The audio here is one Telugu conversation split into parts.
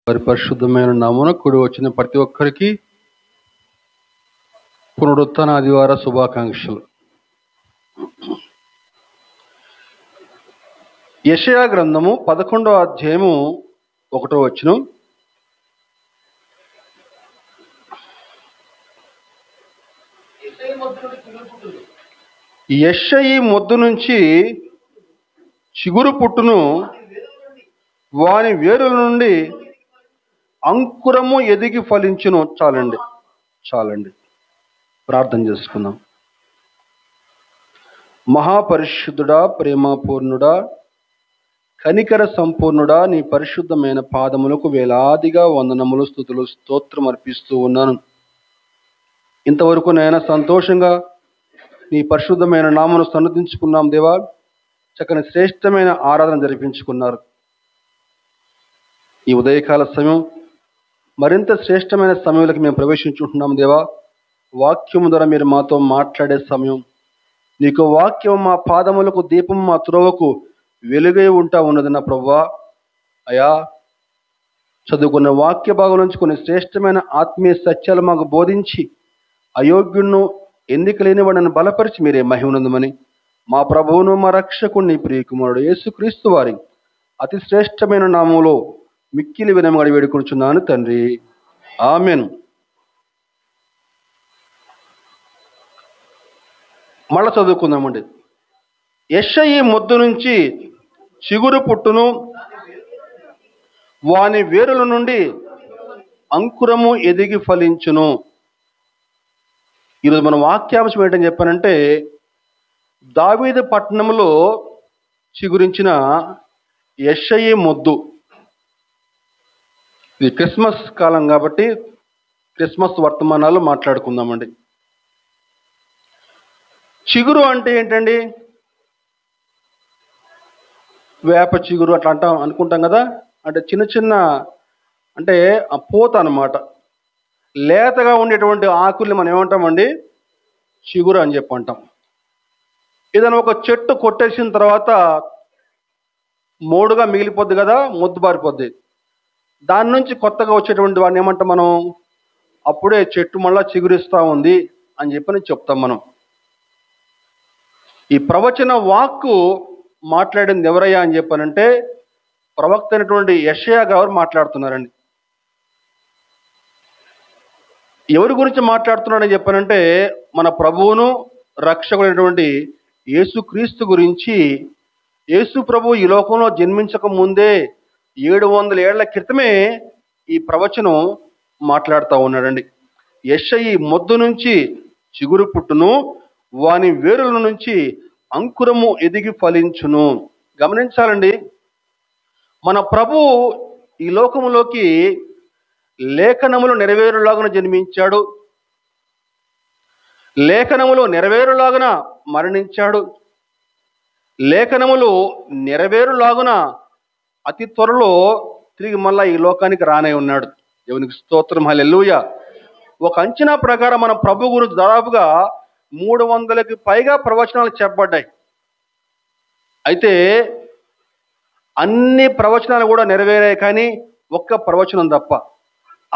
వారి పరిశుద్ధమైన నామమున కూడి వచ్చిన ప్రతి ఒక్కరికి పునరుత్థాన ఆదివార శుభాకాంక్షలు. యెషయా గ్రంథము 11వ అధ్యాయము 1వ వచనం. యెషయి మొద్దు నుంచి చిగురు పుట్టును, వాని వేరుల నుండి అంకురము ఎదిగి ఫలించును. చాలండి ప్రార్థన చేసుకుందాం. మహాపరిశుద్ధుడా, ప్రేమపూర్ణుడా, కనికర సంపూర్ణుడా, నీ పరిశుద్ధమైన పాదములకు వేలాదిగా వందనములు, స్తుతులు, స్తోత్రం అర్పిస్తూ ఉన్నాను. ఇంతవరకు నేను సంతోషంగా నీ పరిశుద్ధమైన నామమును సన్నతించుకున్నాం దేవా. చక్కని శ్రేష్టమైన ఆరాధన జరిపించుకున్నారు. ఈ ఉదయకాల సమయం మరింత శ్రేష్టమైన సమయంలోకి మేము ప్రవేశించుకుంటున్నాం దేవా. వాక్యము ద్వారా మీరు మాతో మాట్లాడే సమయం. నీకు వాక్యం మా పాదములకు దీపం, మా త్రోవకు వెలుగై ఉంటా ఉన్నది నా ప్రభువా. అయా, చదువుకున్న వాక్య భాగం నుంచి కొన్ని శ్రేష్టమైన ఆత్మీయ సత్యాలు మాకు బోధించి అయోగ్యుణ్ణు, ఎన్నిక లేని వాడిని బలపరిచి మీరే మహిమనందమని మా ప్రభువును, మా రక్షకుని, ప్రియకుమారుడు యేసుక్రీస్తు వారి అతి శ్రేష్టమైన నామములో మిక్కిలి వినయముగా వేడుకొనుచున్నాను తండ్రి, ఆమేన్. మళ్ళా చదువుకుందామండి. యెషయి మొద్దు నుంచి చిగురు పుట్టును, వాని వేరుల నుండి అంకురము ఎదిగి ఫలించును. ఈరోజు మన వాక్యాంశం ఏంటని చెప్పానంటే, దావీదు పట్టణంలో చిగురించిన యెషయి మొద్దు. ఇది క్రిస్మస్ కాలం కాబట్టి క్రిస్మస్ వర్తమానాలు మాట్లాడుకుందామండి. చిగురు అంటే ఏంటండి? వేప చిగురు అట్లా అనుకుంటాం కదా. అంటే చిన్న చిన్న, అంటే ఆ పూత అన్నమాట. లేతగా ఉండేటువంటి ఆకుల్ని మనం ఏమంటామండి? చిగురు అని చెప్పి అంటాం. ఏదైనా ఒక చెట్టు కొట్టేసిన తర్వాత మోడుగా మిగిలిపోద్ది కదా, మొద్దుబారిపోద్ది. దాని నుంచి కొత్తగా వచ్చేటువంటి వాడిని ఏమంటాం మనం? అప్పుడే చెట్టు మళ్ళా చిగురిస్తూ ఉంది అని చెప్పి చెప్తాం మనం. ఈ ప్రవచన వాక్కు మాట్లాడింది ఎవరయ్యా అని చెప్పానంటే, ప్రవక్త అయినటువంటి యెషయా గారు మాట్లాడుతున్నారండి. ఎవరి గురించి మాట్లాడుతున్నాడని చెప్పానంటే, మన ప్రభువును రక్షకుడైనటువంటి యేసుక్రీస్తు గురించి. యేసు ప్రభు ఈ లోకంలో జన్మించక ముందే 700 ఏళ్ల క్రితమే ఈ ప్రవచనం మాట్లాడుతూ ఉన్నాడండి. యెషయి మొద్దు నుంచి చిగురు పుట్టును, వాని వేరుల నుంచి అంకురము ఎదిగి ఫలించును. గమనించాలండి, మన ప్రభు ఈ లోకములోకి లేఖనములు నెరవేరులాగున జన్మించాడు, లేఖనములు నెరవేరులాగున మరణించాడు, లేఖనములు నెరవేరులాగున అతి త్వరలో తిరిగి మళ్ళా ఈ లోకానికి రానే ఉన్నాడు. దేవునికి స్తోత్రం, హల్లెలూయా. ఒక అంచనా ప్రకారం మన ప్రభు గురించి దాదాపుగా 300కి పైగా ప్రవచనాలు చెప్పబడ్డాయి. అయితే అన్ని ప్రవచనాలు కూడా నెరవేరాయి, కానీ ఒక్క ప్రవచనం తప్ప.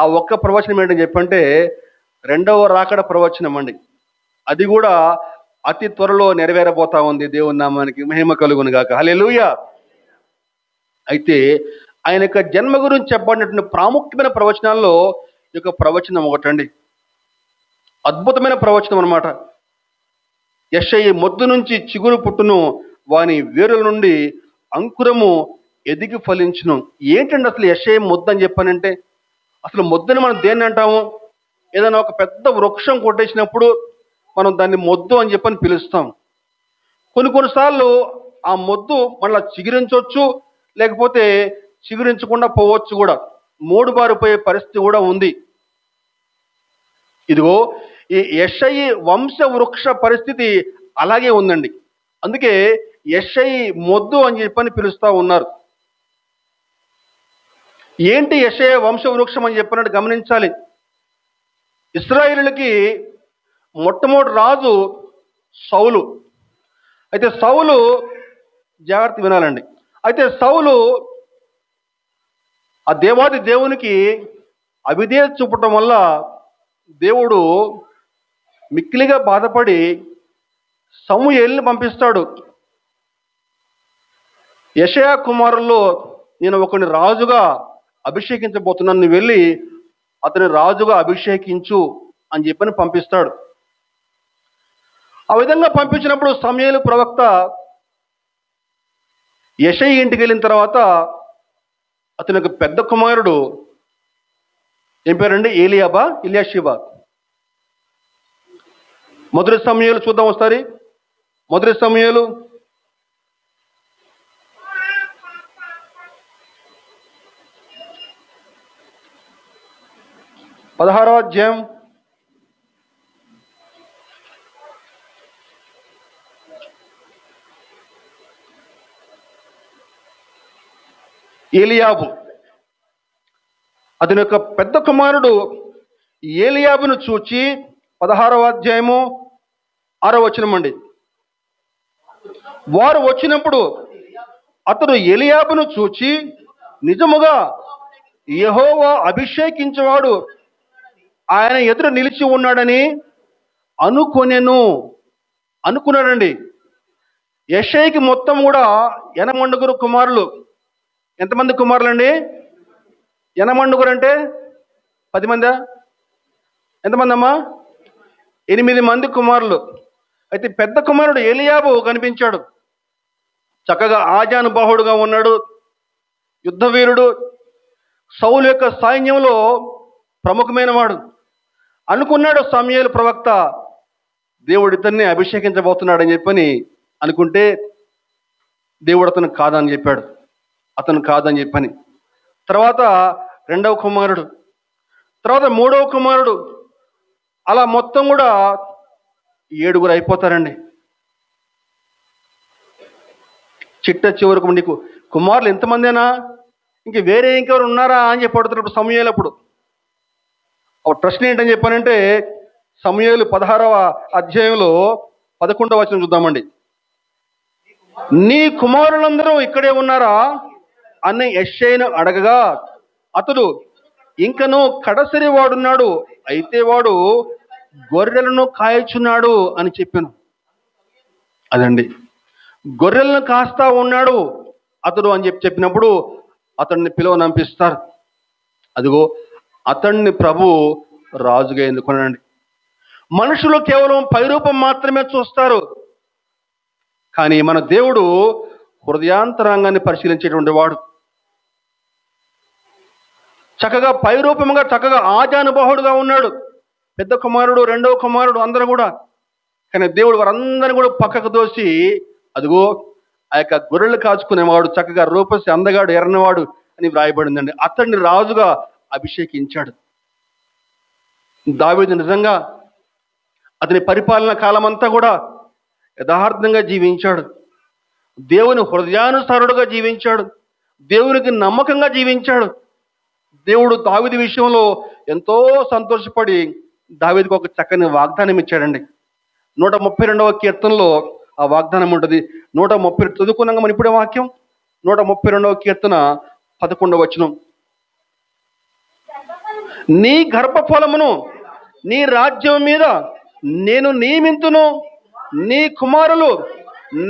ఆ ఒక్క ప్రవచనం ఏంటని చెప్పంటే, రెండవ రాకడ ప్రవచనం అండి. అది కూడా అతి త్వరలో నెరవేరబోతా ఉంది. దేవుని నామానికి మహిమ కలుగును గాక, హల్లెలూయా. అయితే ఆయన యొక్క జన్మ గురించి చెప్పబడినటువంటి ప్రాముఖ్యమైన ప్రవచనాల్లో ఈ యొక్క ప్రవచనం ఒకటండి. అద్భుతమైన ప్రవచనం అన్నమాట. యెషయి మొద్దు నుంచి చిగురు పుట్టును, వాని వేరుల నుండి అంకురము ఎదిగి ఫలించును. ఏంటండి అసలు యెషయి మొద్దు అని చెప్పానంటే? అసలు మొద్దుని మనం దేన్ని అంటాము? ఏదైనా ఒక పెద్ద వృక్షం కొట్టేసినప్పుడు మనం దాన్ని మొద్దు అని చెప్పని పిలుస్తాం. కొన్నిసార్లు ఆ మొద్దు మళ్ళీ చిగురించవచ్చు, లేకపోతే చిగురించకుండా పోవచ్చు కూడా. మోడుబారిపోయే పరిస్థితి కూడా ఉంది. ఇదిగో ఈ యెషయి వంశ వృక్ష పరిస్థితి అలాగే ఉందండి. అందుకే యెషయి మొద్దు అని చెప్పని పిలుస్తూ ఉన్నారు. ఏంటి యెషయా వంశ వృక్షం అని చెప్పినట్టు గమనించాలి. ఇశ్రాయేలులకి మొట్టమొదటి రాజు సౌలు. అయితే సౌలు, జాగ్రత్త వినాలండి, అయితే సౌలు ఆ దేవాది దేవునికి అవిధేయత చూపటం వల్ల దేవుడు మిక్కిలిగా బాధపడి సమూయేలుని పంపిస్తాడు. యెషయా కుమారుల్లో నేను ఒకని రాజుగా అభిషేకించబోతున్నాను, నువ్వు వెళ్ళి అతని రాజుగా అభిషేకించు అని చెప్పని పంపిస్తాడు. ఆ విధంగా పంపించినప్పుడు సమూయేలు ప్రవక్త యెషయా ఇంటికి వెళ్ళిన తర్వాత అతని యొక్క పెద్ద కుమారుడు ఏం పేరండి? ఏలియాబా, ఎలీషిబా. మొదటి సమూయేలు చూద్దాం ఒకసారి. మొదటి సమూయేలు 16వ అధ్యాయం 'ఏలీయాబు అతని యొక్క పెద్ద కుమారుడు ఏలీయాబును చూచి 16వ అధ్యాయము 6వ వచనం అండి. వారు వచ్చినప్పుడు అతడు ఏలీయాబును చూచి నిజముగా యెహోవా అభిషేకించేవాడు ఆయన ఎదురు నిలిచి ఉన్నాడని అనుకున్నాడండి. యెషయాకి మొత్తం కూడా 8 కుమారులు. ఎంతమంది కుమారులు అండి? 8 అంటే 10 మందా? ఎంతమంది అమ్మా? 8 మంది కుమారులు. అయితే పెద్ద కుమారుడు ఏలీయాబు కనిపించాడు. చక్కగా ఆజానుబాహుడుగా ఉన్నాడు, యుద్ధవీరుడు, సౌలు యొక్క సైన్యంలో ప్రముఖమైన వాడు. అనుకున్నాడు సమూయేలు ప్రవక్త దేవుడు ఇతన్ని అభిషేకించబోతున్నాడని చెప్పని అనుకుంటే దేవుడు అతను కాదని చెప్పాడు. అతను కాదని చెప్పని తర్వాత 2వ కుమారుడు, తర్వాత 3వ కుమారుడు, అలా మొత్తం కూడా 7 అయిపోతారండి. చిట్ట చివరకు నీకు కుమారులు ఎంతమందేనా, ఇంక వేరే ఇంకెవరు ఉన్నారా అని చెప్పి అడుగుతున్నప్పుడు సమూయేలు అప్పుడు ప్రశ్న ఏంటని చెప్పానంటే సమూయేలు 16వ అధ్యాయంలో 11వ వచనం చూద్దామండి. నీ కుమారులందరూ ఇక్కడే ఉన్నారా అని యెషయాను అడగగా అతడు ఇంకను కడసరి వాడున్నాడు, అయితే వాడు గొర్రెలను కాయచున్నాడు అని చెప్పాను. అదండి, గొర్రెలను కాస్తా ఉన్నాడు అతడు అని చెప్పినప్పుడు అతన్ని పిలువనంపిస్తారు. అదిగో అతన్ని ప్రభు రాజుగా ఎన్నుకున్నాడండి. మనుషులు కేవలం పైరూపం మాత్రమే చూస్తారు, కానీ మన దేవుడు హృదయాంతరంగాన్ని పరిశీలించేటువంటి వాడు. చక్కగా పైరూపముగా చక్కగా ఆజానుబాహుడుగా ఉన్నాడు పెద్ద కుమారుడు, 2వ కుమారుడు అందరూ కూడా. కానీ దేవుడు వారందరినీ కూడా పక్కకు దోసి అదిగో ఆ యొక్క గొర్రెలు కాచుకునేవాడు, చక్కగా రూపసి అందగాడు, ఎర్రనవాడు అని వ్రాయబడిందండి. అతన్ని రాజుగా అభిషేకించాడు. దావీదు నిజంగా అతని పరిపాలన కాలం అంతా కూడా యథార్థంగా జీవించాడు, దేవుని హృదయానుసారుడుగా జీవించాడు, దేవునికి నమ్మకంగా జీవించాడు. దేవుడు దావీదు విషయంలో ఎంతో సంతోషపడి దావీదుకు ఒక చక్కని వాగ్దానం ఇచ్చాడండి. 132వ కీర్తనలో ఆ వాగ్దానం ఉంటుంది. 130 చదువుకున్నాక మనం ఇప్పుడే వాక్యం. 132వ కీర్తన 11వ వచనం. నీ గర్భఫలమును నీ రాజ్యం మీద నేను నియమింతును, నీ కుమారులు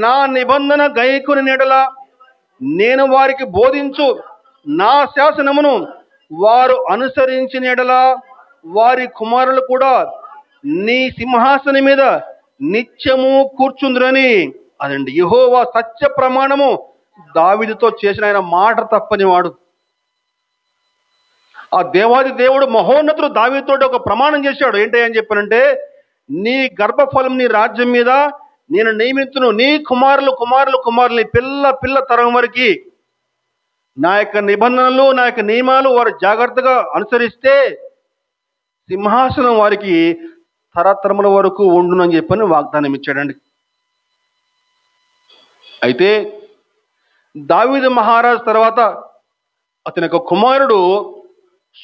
నా నిబంధన గైకొని నెడల నేను వారికి బోధించు నా శాసనమును వారు అనుసరించిన ఎడల వారి కుమారులు కూడా నీ సింహాసనం మీద నిత్యము కూర్చుందురని. అదండి యెహోవా సత్య ప్రమాణము దావీదుతో చేసిన ఆయన మాట తప్పని వాడు. ఆ దేవాది దేవుడు మహోన్నతుడు దావీదుతో ఒక ప్రమాణం చేశాడు. ఏంటి అని చెప్పానంటే నీ గర్భఫలం నీ రాజ్యం మీద నేను నియమించును, నీ కుమారులు కుమారులు కుమారులు పిల్ల తరం వరకు నా యొక్క నిబంధనలు నా యొక్క నియమాలు వారు జాగ్రత్తగా అనుసరిస్తే సింహాసనం వారికి తరతరముల వరకు ఉండునని చెప్పని వాగ్దానం ఇచ్చాడండి. అయితే దావీదు మహారాజు తర్వాత అతని యొక్క కుమారుడు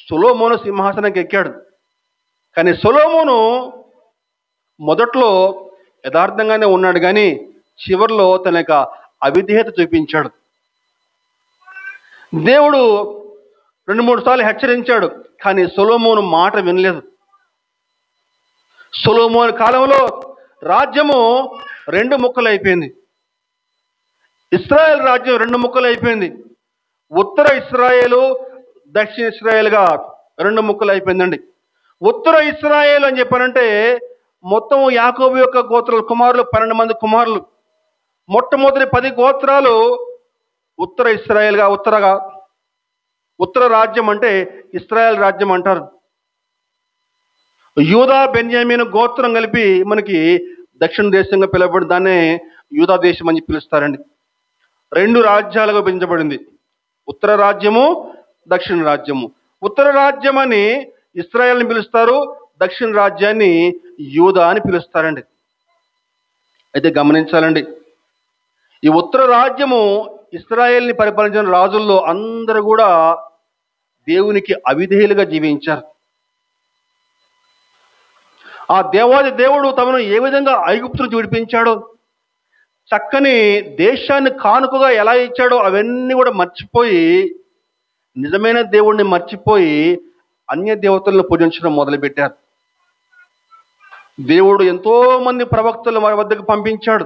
సొలొమోను సింహాసనానికి ఎక్కాడు. కానీ సొలొమోను మొదట్లో యథార్థంగానే ఉన్నాడు కానీ చివరిలో తన యొక్క అవిధేయత చూపించాడు. దేవుడు 2-3 సార్లు హెచ్చరించాడు, కానీ సొలొమోను మాట వినలేదు. సొలొమోను కాలంలో రాజ్యము 2 ముక్కలు అయిపోయింది. ఇశ్రాయేల్ రాజ్యం 2 ముక్కలు అయిపోయింది. ఉత్తర ఇశ్రాయేలు, దక్షిణ ఇశ్రాయేల్గా 2 ముక్కలు అయిపోయిందండి. ఉత్తర ఇశ్రాయేల్ అని చెప్పానంటే మొత్తం యాకోబు యొక్క గోత్రాల కుమారులు 12 మంది కుమారులు. మొట్టమొదటి 10 గోత్రాలు ఉత్తర ఇశ్రాయేల్గా ఉత్తర రాజ్యం అంటే ఇశ్రాయేల్ రాజ్యం అంటారు. యూదా బెన్యామీను గోత్రం కలిపి మనకి దక్షిణ దేశంగా పిలువబడి దాన్నే యూదా దేశం అని పిలుస్తారండి. 2 రాజ్యాలుగా పెంచబడింది, ఉత్తర రాజ్యము, దక్షిణ రాజ్యము. ఉత్తర రాజ్యం అని ఇశ్రాయేల్ని పిలుస్తారు, దక్షిణ రాజ్యాన్ని యూదా అని పిలుస్తారండి. అయితే గమనించాలండి, ఈ ఉత్తర రాజ్యము ఇశ్రాయేల్ని పరిపాలించిన రాజుల్లో అందరూ కూడా దేవునికి అవిధేయులుగా జీవించారు. ఆ దేవాది దేవుడు తమను ఏ విధంగా ఐగుప్తు నుంచి విడిపించాడో, చక్కని దేశాన్ని కానుకగా ఎలా ఇచ్చాడో అవన్నీ కూడా మర్చిపోయి, నిజమైన దేవుణ్ణి మర్చిపోయి అన్య దేవతలను పూజించడం మొదలుపెట్టారు. దేవుడు ఎంతో మంది ప్రవక్తలు వారి వద్దకు పంపించాడు,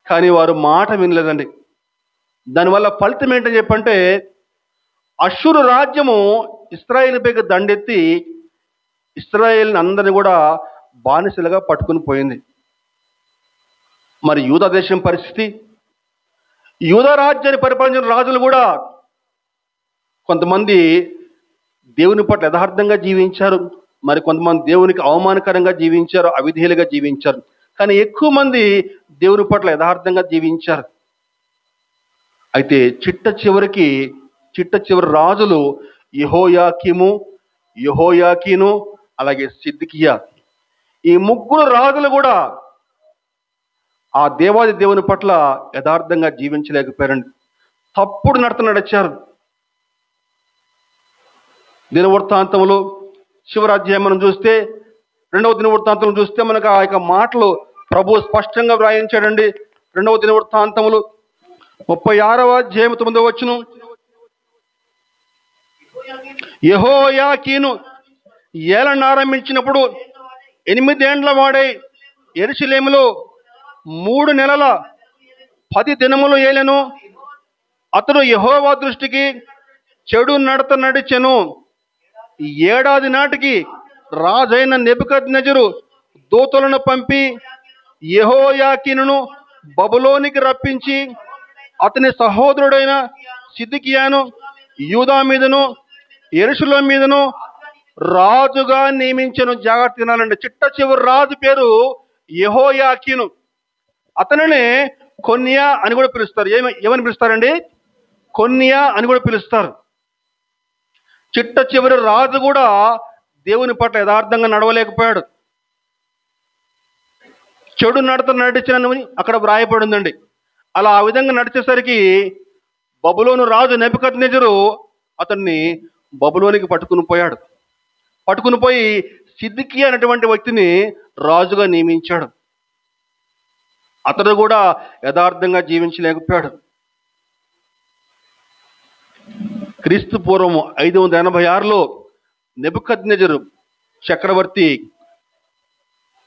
కానీ వారు మాట వినలేదండి. దానివల్ల ఫలితం ఏంటని చెప్పంటే అష్షూరు రాజ్యము ఇశ్రాయేలుపైకి దండెత్తి ఇశ్రాయేల్ని అందరినీ కూడా బానిసలుగా పట్టుకుని పోయింది. మరి యూదా దేశం పరిస్థితి, యూదా రాజ్యాన్ని పరిపాలించిన రాజులు కూడా కొంతమంది దేవుని పట్ల యథార్థంగా జీవించారు, మరి కొంతమంది దేవునికి అవమానకరంగా జీవించారు, అవిధేయులుగా జీవించారు. కానీ ఎక్కువ మంది దేవుని పట్ల యథార్థంగా జీవించారు. అయితే చిట్ట చివరి రాజులు యెహోయాకీము, యెహోయాకీను, అలాగే సిద్కియా. ఈ 3 రాజులు కూడా ఆ దేవాది దేవుని పట్ల యథార్థంగా జీవించలేకపోయారండి. తప్పుడు నడచారు. దినవృత్తాంతములు చివరి అధ్యాయం మనం చూస్తే, 2వ దినవృత్తాంతం చూస్తే మనకు ఆ యొక్క మాటలు ప్రభు స్పష్టంగా వ్రాయించాడండి. 2వ దినవృత్తాంతములు 36వ అధ్యాయం 9వ వచనం, యెహోయాకీను ఏలన ఆరంభించినప్పుడు 8 ఏండ్ల వాడై యెరూషలేములో 3 నెలల 10 దినములు ఏలెను. అతడు యెహోవా దృష్టికి చెడు నడత నడిచెను. 7వ నాటికి రాజైన నెబుకద్నెజరు దూతలను పంపి యెహోయాకీనును బబులోనికి రప్పించి అతని సహోదరుడైన సిద్కియాను యూదా మీదను యెరూషలేము మీదను రాజుగా నియమించెను. జాగ్రత్త వినాలండి. చిట్ట చివరి రాజు పేరు యెహోయాకీను. అతనినే కొన్యా అని కూడా పిలుస్తారు. ఏమని పిలుస్తారండి? కొన్యా అని కూడా పిలుస్తారు. చిట్ట చివరి రాజు కూడా దేవుని పట్ల యథార్థంగా నడవలేకపోయాడు. చెడు నడత నడిచినని అక్కడ వ్రాయబడిందండి. అలా ఆ విధంగా నడిచేసరికి బబులోను రాజు నెబుకద్నెజరు అతన్ని బబులోనికి పట్టుకుని పోయి సిద్కియా అనేటువంటి వ్యక్తిని రాజుగా నియమించాడు. అతడు కూడా యథార్థంగా జీవించలేకపోయాడు. క్రీస్తు పూర్వం 586లో నెబుకద్నెజరు చక్రవర్తి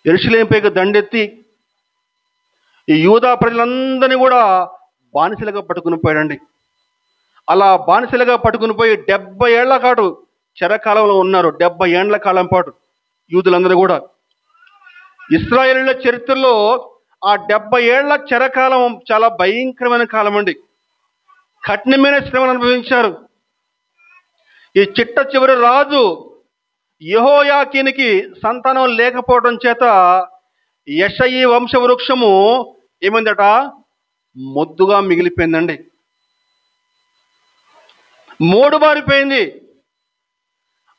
యెరూషలేముపైకి దండెత్తి ఈ యూదా ప్రజలందరినీ కూడా బానిసలుగా పట్టుకుని పోయాడండి. అలా బానిసలుగా పట్టుకుని పోయి 70 ఏళ్ల పాటు చెరకాలంలో ఉన్నారు. 70 ఏండ్ల కాలం పాటు యూదులందరూ కూడా. ఇశ్రాయేలీయుల చరిత్రలో ఆ 70 ఏళ్ల చెరకాలం చాలా భయంకరమైన కాలం అండి. కఠినమైన శ్రమను అనుభవించారు. ఈ చిట్ట చివరి రాజు యెహోయాకీనుకి సంతానం లేకపోవడం చేత యెషయి వంశవృక్షము ఏమైందట? మొద్దుగా మిగిలిపోయిందండి. మోడుబారిపోయింది.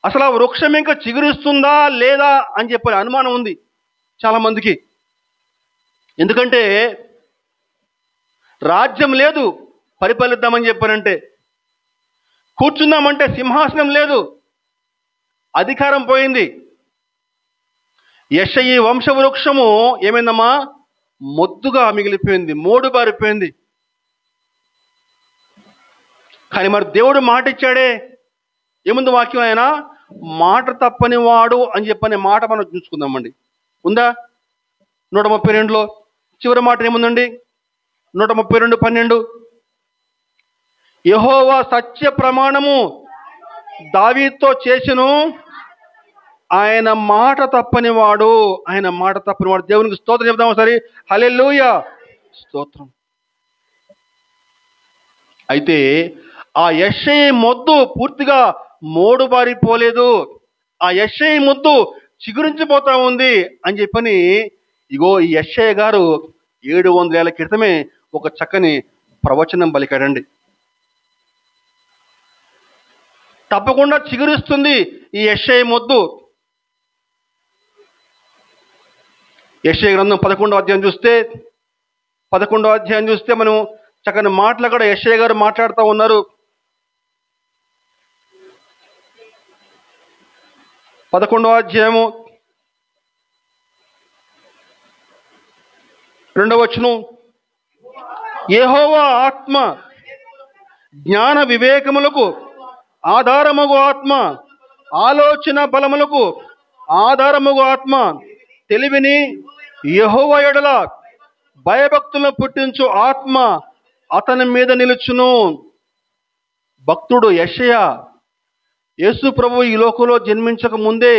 అసలు ఆ వృక్షం ఇంకా చిగురిస్తుందా లేదా అని చెప్పి అనుమానం ఉంది చాలా మందికి. ఎందుకంటే రాజ్యం లేదు పరిపాలిద్దామని చెప్పారంటే, కూర్చుందామంటే సింహాసనం లేదు, అధికారం పోయింది. యెషయి వంశవృక్షము ఏమైందమ్మా? మొద్దుగా మిగిలిపోయింది, మోడు బారిపోయింది. కానీ మరి దేవుడు మాట ఇచ్చాడే, ఏముంది వాక్యం? ఆయన మాట తప్పని వాడు అని చెప్పనే మాట మనం చూసుకుందామండి. ఉందా? 132లో చివరి మాట ఏముందండి? 132:12 యెహోవా సత్య ప్రమాణము దావీదుతో చేసెను, ఆయన మాట తప్పని వాడు, ఆయన మాట తప్పని వాడు. దేవునికి స్తోత్రం చెప్దాం ఒకసారి. హల్లెలూయా, స్తోత్రం. అయితే ఆ యెషయి మొద్దు పూర్తిగా మోడు బారిపోలేదు, ఆ యెషయి మొద్దు చిగురించిపోతా ఉంది అని చెప్పని ఇగో ఈ యెషయి గారు 700 ఏళ్ల క్రితమే ఒక చక్కని ప్రవచనం పలికాడండి. తప్పకుండా చిగురిస్తుంది ఈ యెషయి మొద్దు. యెషయా గ్రంథం 11వ అధ్యాయం చూస్తే, 11వ అధ్యాయం చూస్తే మనం చక్కని మాటలు కూడా యెషయా గారు మాట్లాడుతూ ఉన్నారు. 11వ అధ్యాయము 2వ వచనం, యెహోవా ఆత్మ జ్ఞాన వివేకములకు ఆధారమగు ఆత్మ, ఆలోచన బలములకు ఆధారమగు ఆత్మ, తెలివిని యెహోవా యెడల భయభక్తులను పుట్టించు ఆత్మ అతని మీద నిలుచును. భక్తుడు యెషయా యేసు ప్రభు ఈ లోకంలో జన్మించక ముందే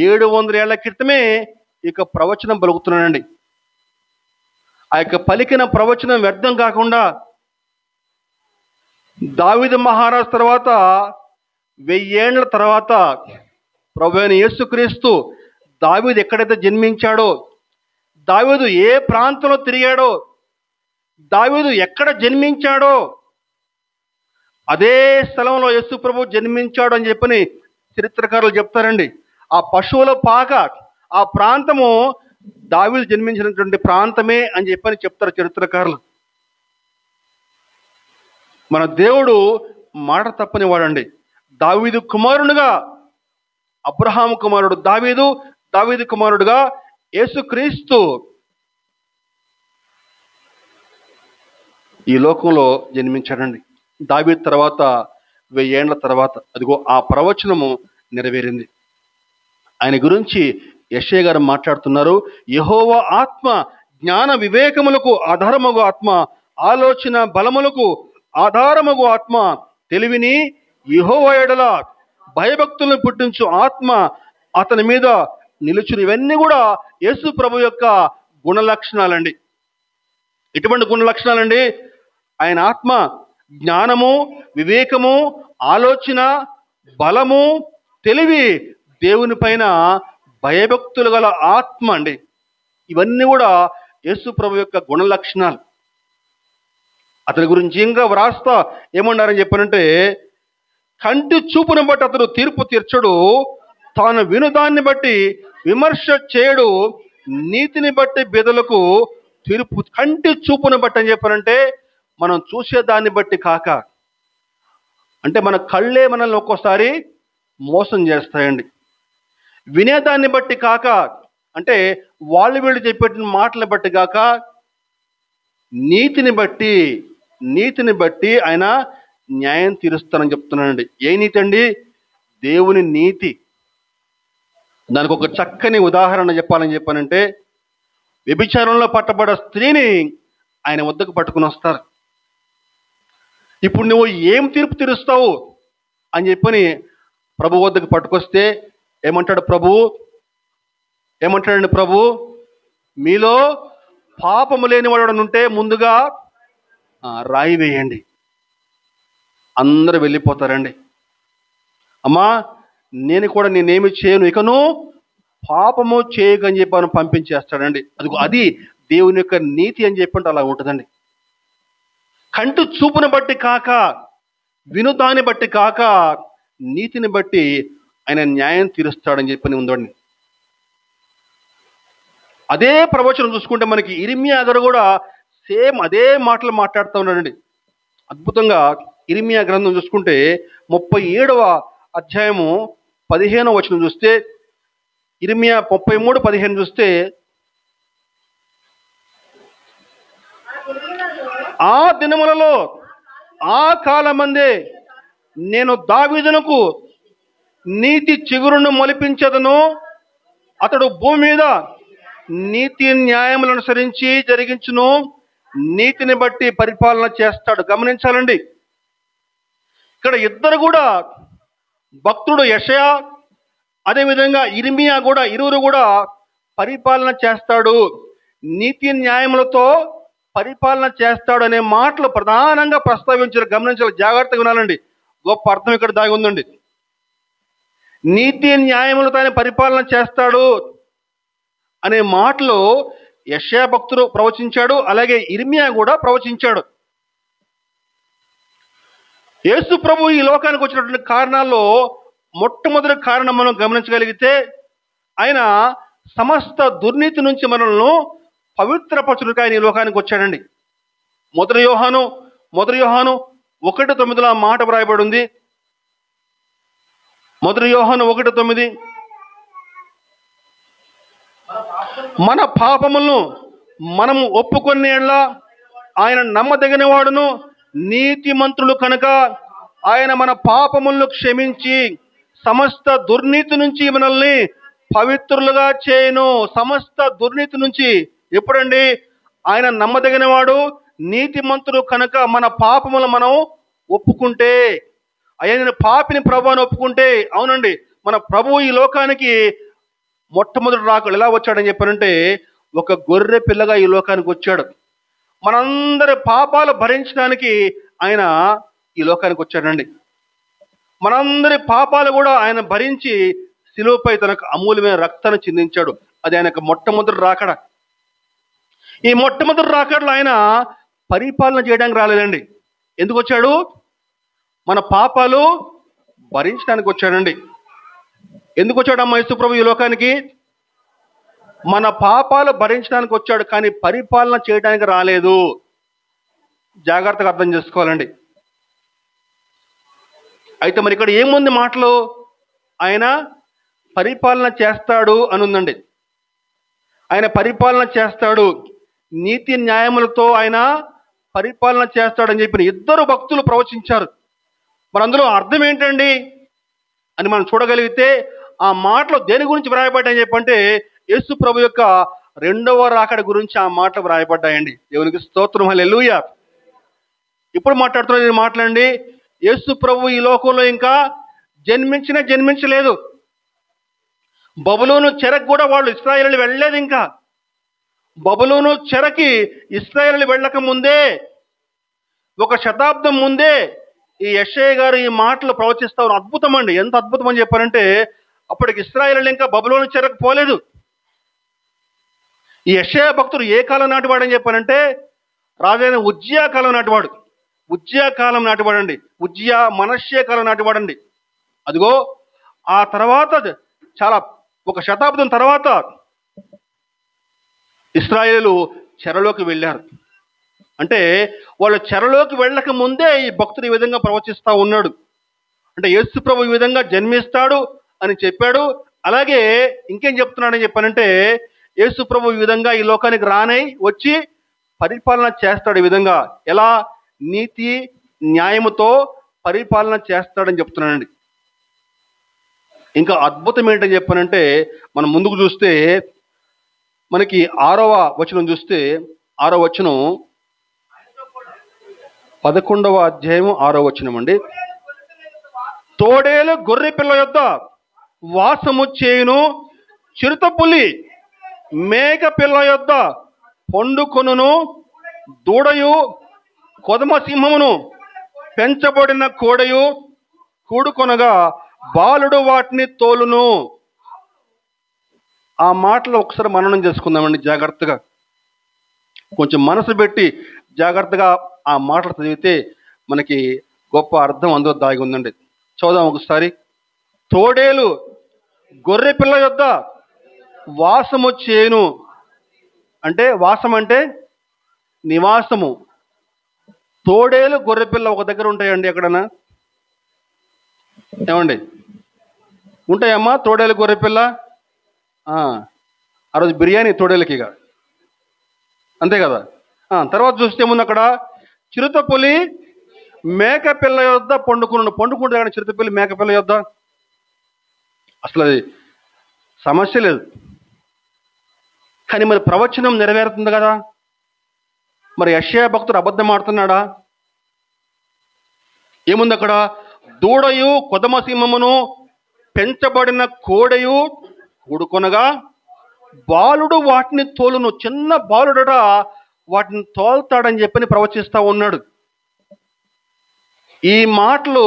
700 ఏళ్ల క్రితమే ఇక ప్రవచనం పలుకుతున్నాడండి. ఆ యొక్క పలికిన ప్రవచనం వ్యర్థం కాకుండా దావీదు మహారాజు తర్వాత 1000 ఏళ్ల తర్వాత ప్రభు అయిన యేసుక్రీస్తు దావీదు ఎక్కడైతే జన్మించాడో, దావీదు ఏ ప్రాంతంలో తిరిగాడో, దావీదు ఎక్కడ జన్మించాడో అదే స్థలంలో యేసు ప్రభు జన్మించాడు అని చెప్పని చరిత్రకారులు చెప్తారండి. ఆ పశువుల పాక, ఆ ప్రాంతము దావీదు జన్మించినటువంటి ప్రాంతమే అని చెప్పని చెప్తారు చరిత్రకారులు. మన దేవుడు మాట తప్పని వాడండి. దావీదు కుమారునిగా అబ్రహాము కుమారుడు దావీదు, దావీదు కుమారుడుగా యేసుక్రీస్తు ఈ లోకంలో జన్మించాడండి. దావీదు తర్వాత 1000 ఏళ్ల తర్వాత అదిగో ఆ ప్రవచనము నెరవేరింది. ఆయన గురించి యెషయా గారు మాట్లాడుతున్నారు. యెహోవా ఆత్మ జ్ఞాన వివేకములకు ఆధారమగు ఆత్మ, ఆలోచన బలములకు ఆధారమగు ఆత్మ, తెలివిని యెహోవా యెడల భయభక్తులను పుట్టించు ఆత్మ అతని మీద నిలుచును. ఇవన్నీ కూడా యేసు ప్రభు యొక్క గుణ లక్షణాలండి. ఎటువంటి గుణ లక్షణాలండి? ఆయన ఆత్మ జ్ఞానము, వివేకము, ఆలోచన, బలము, తెలివి, దేవుని పైన భయభక్తులు గల ఆత్మ అండి. ఇవన్నీ కూడా యేసు ప్రభు యొక్క గుణ లక్షణాలు. అతని గురించి ఇంకా వ్రాస్తా ఏమన్నారని చెప్పానంటే, కంటి చూపును బట్టి అతడు తీర్పు తీర్చడు, తాను వినుదాన్ని బట్టి విమర్శ చేయడు, నీతిని బట్టి బెదలకు తీర్పు. కంటి చూపును బట్టి అని చెప్పానంటే మనం చూసేదాన్ని బట్టి కాక, అంటే మన కళ్ళే మనల్ని ఒక్కోసారి మోసం చేస్తాయండి. వినేదాన్ని బట్టి కాక, అంటే వాళ్ళు వీళ్ళు చెప్పేట మాటలు బట్టి కాక, నీతిని బట్టి ఆయన న్యాయం తీరుస్తానని చెప్తున్నానండి. ఏ నీతి అండి? దేవుని నీతి. దానికి ఒక చక్కని ఉదాహరణ చెప్పాలని చెప్పానంటే, వ్యభిచారంలో పట్టబడ్డ స్త్రీని ఆయన వద్దకు పట్టుకుని వస్తారు. ఇప్పుడు నువ్వు ఏం తీర్పు తీరుస్తావు అని చెప్పని ప్రభు వద్దకు పట్టుకొస్తే ఏమంటాడు ప్రభువు? ఏమంటాడండి ప్రభు? మీలో పాపము లేని వాడు ఉంటే ముందుగా రాయి వేయండి. అందరూ వెళ్ళిపోతారండి. అమ్మా, నేను కూడా నేనేమి చేయను, ఇకను పాపము చేయకని చెప్పి ఆయన పంపించేస్తాడండి. అది దేవుని యొక్క నీతి అని చెప్పంటే అలా ఉంటుందండి. కంటి చూపును బట్టి కాక, వినుదాన్ని బట్టి కాక, నీతిని బట్టి ఆయన న్యాయం తీరుస్తాడని చెప్పని ఉందండి. అదే ప్రవచనం చూసుకుంటే మనకి ఇర్మియా గారు కూడా సేమ్ అదే మాటలు మాట్లాడుతూ ఉన్నాడండి. అద్భుతంగా ఇర్మియా గ్రంథం చూసుకుంటే 37వ అధ్యాయము 15వ వచనం చూస్తే, ఇర్మియా 33:15 చూస్తే, ఆ దినములలో ఆ కాలమందే నేను దావీదునకు నీతి చిగురును మొలిపించదను, అతడు భూమి మీద నీతి న్యాయములను అనుసరించి జరిగించును, నీతిని బట్టి పరిపాలన చేస్తాడు. గమనించాలండి, ఇక్కడ ఇద్దరు కూడా, భక్తుడు యెషయా అదేవిధంగా ఇర్మియా కూడా, ఇరువురు కూడా పరిపాలన చేస్తాడు, నీతి న్యాయములతో పరిపాలన చేస్తాడు అనే మాటలు ప్రధానంగా ప్రస్తావించారు. గమనించాలి, జాగ్రత్తగా వినాలండి. గొప్ప అర్థం ఇక్కడ దాగి ఉందండి. నీతి న్యాయములతో ఆయన పరిపాలన చేస్తాడు అనే మాటలు యెషయా భక్తుడు ప్రవచించాడు, అలాగే ఇర్మియా కూడా ప్రవచించాడు. యేసు ప్రభు ఈ లోకానికి వచ్చినటువంటి కారణాల్లో మొట్టమొదటి కారణం మనం గమనించగలిగితే, ఆయన సమస్త దుర్నీతి నుంచి మనల్ని పవిత్రపరచుటకు ఆయన ఈ లోకానికి వచ్చాడండి. మొదటి యోహాను 1:9 ఆ మాట వ్రాయబడి ఉంది. మొదటి యోహాను 1:9, మన పాపములను మనము ఒప్పుకునే యెడల ఆయన నమ్మదగిన వాడును నీతిమంతుడు కనుక ఆయన మన పాపములను క్షమించి సమస్త దుర్నీతి నుంచి మనల్ని పవిత్రులుగా చేయను. సమస్త దుర్నీతి నుంచి ఎప్పుడండి? ఆయన నమ్మదగిన వాడు నీతిమంతుడు కనుక మన పాపములు మనం ఒప్పుకుంటే, అయ్యా నేను పాపిని ప్రభు అని ఒప్పుకుంటే, అవునండి, మన ప్రభువు ఈ లోకానికి మొట్టమొదటి రాకడు ఎలా వచ్చాడని చెప్పారంటే, ఒక గొర్రె పిల్లగా ఈ లోకానికి వచ్చాడు. మనందరి పాపాలు భరించడానికి ఆయన ఈ లోకానికి వచ్చాడండి. మనందరి పాపాలు కూడా ఆయన భరించి శిలువపై తనకు అమూల్యమైన రక్తాన్ని చిందించాడు. అది ఆయనకు మొట్టమొదటి రాకడ. ఈ మొట్టమొదటి రాకడలో ఆయన పరిపాలన చేయడానికి రాలేదండి. ఎందుకు వచ్చాడు? మన పాపాలు భరించడానికి వచ్చాడండి. ఎందుకు వచ్చాడు అమ్మ యేసు ప్రభు ఈ లోకానికి? మన పాపాలు భరించడానికి వచ్చాడు, కానీ పరిపాలన చేయడానికి రాలేదు. జాగ్రత్తగా అర్థం చేసుకోవాలండి. అయితే మరి ఇక్కడ ఏముంది మాటలు? ఆయన పరిపాలన చేస్తాడు అని ఉందండి. ఆయన పరిపాలన చేస్తాడు, నీతి న్యాయములతో ఆయన పరిపాలన చేస్తాడని చెప్పిన ఇద్దరు భక్తులు ప్రవచించారు. మరి అందులో అర్థం ఏంటండి అని మనం చూడగలిగితే, ఆ మాటలు దేని గురించి వ్రాయబడ్డాయని చెప్పంటే, యేసు ప్రభు యొక్క రెండవ రాకడ గురించి ఆ మాటలు వ్రాయబడ్డాయండి. దేవునికి స్తోత్రం, హల్లెలూయా. ఇప్పుడు మాట్లాడుతున్న నేను మాట్లాడండి, యేసు ప్రభు ఈ లోకంలో ఇంకా జన్మించలేదు. బబులోను చెరకు కూడా వాళ్ళు ఇశ్రాయేలు వెళ్ళలేదు. ఇంకా బబులోను చెరకి ఇశ్రాయేలు వెళ్ళక ముందే, 1 శతాబ్దం ముందే ఈ యెషయా గారు ఈ మాటలు ప్రవచిస్తా ఉన్నారు. అద్భుతం అండి, ఎంత అద్భుతం అని చెప్పారంటే, అప్పటికి ఇశ్రాయేలు ఇంకా బబులోను చెరకు పోలేదు. ఈ యెషయా భక్తుడు ఏ కాలం నాటివాడని చెప్పారంటే, రాజైన ఉజ్జియా కాలం నాటివాడు. ఉజ్జియా కాలం నాటివాడండి. ఉజ్జియా మనష్షే కాలం నాటివాడండి. అదిగో ఆ తర్వాత చాలా 1 శతాబ్దం తర్వాత ఇశ్రాయేలు చెరలోకి వెళ్ళారు. అంటే వాళ్ళు చెరలోకి వెళ్ళక ముందే ఈ భక్తుడు ఈ విధంగా ప్రవచిస్తా ఉన్నాడు. అంటే యేసు ప్రభు ఈ విధంగా జన్మిస్తాడు అని చెప్పాడు. అలాగే ఇంకేం చెప్తున్నాడని చెప్పానంటే, యేసు ప్రభు ఈ విధంగా ఈ లోకానికి రానై వచ్చి పరిపాలన చేస్తాడు. ఈ విధంగా ఎలా? నీతి న్యాయముతో పరిపాలన చేస్తాడని చెప్తున్నానండి. ఇంకా అద్భుతం ఏంటని చెప్పానంటే, మనం ముందుకు చూస్తే మనకి 6వ వచనం చూస్తే, 6వ వచనం 11వ అధ్యాయము 6వ వచనం అండి. తోడేలు గొర్రె పిల్ల యొద్ద వాసము చేయును, చిరుతపులి మేక పిల్ల యొద్ద పండుకొనును, దూడయు కొదమ సింహమును పెంచబడిన కోడయు కూడుకొనగా బాలుడు వాటిని తోలును. ఆ మాటలు ఒకసారి మననం చేసుకుందామండి జాగ్రత్తగా. కొంచెం మనసు పెట్టి జాగ్రత్తగా ఆ మాటలు చదివితే మనకి గొప్ప అర్థం అందులో దాగి ఉందండి. చూద్దాం ఒకసారి. తోడేలు గొర్రె పిల్ల యొద్ద వాసము చేయును అంటే, వాసం అంటే నివాసము. తోడేలు గొర్రెపిల్ల ఒక దగ్గర ఉంటాయండి ఎక్కడన్నా? ఏమండి, ఉంటాయమ్మా తోడేలు గొర్రెపిల్ల? ఆ రోజు బిర్యానీ తోడేళ్ళకి ఇక అంతే కదా. తర్వాత చూస్తే ముందు అక్కడ చిరుతపులి మేక పిల్ల యొద్ద పండుకుంటే కానీ చిరుతపులి మేక పిల్ల యొద్ద అసలు అది సమస్య లేదు. కానీ మరి ప్రవచనం నెరవేరుతుంది కదా. మరి యెషయా భక్తుడు అబద్ధం ఆడుతున్నాడా? ఏముంది అక్కడ? దూడయు కొదమ సింహమును పెంచబడిన కోడయు కూడుకొనగా బాలుడు వాటిని తోలును. చిన్న బాలుడట వాటిని తోల్తాడని చెప్పని ప్రవచిస్తా ఉన్నాడు. ఈ మాటలు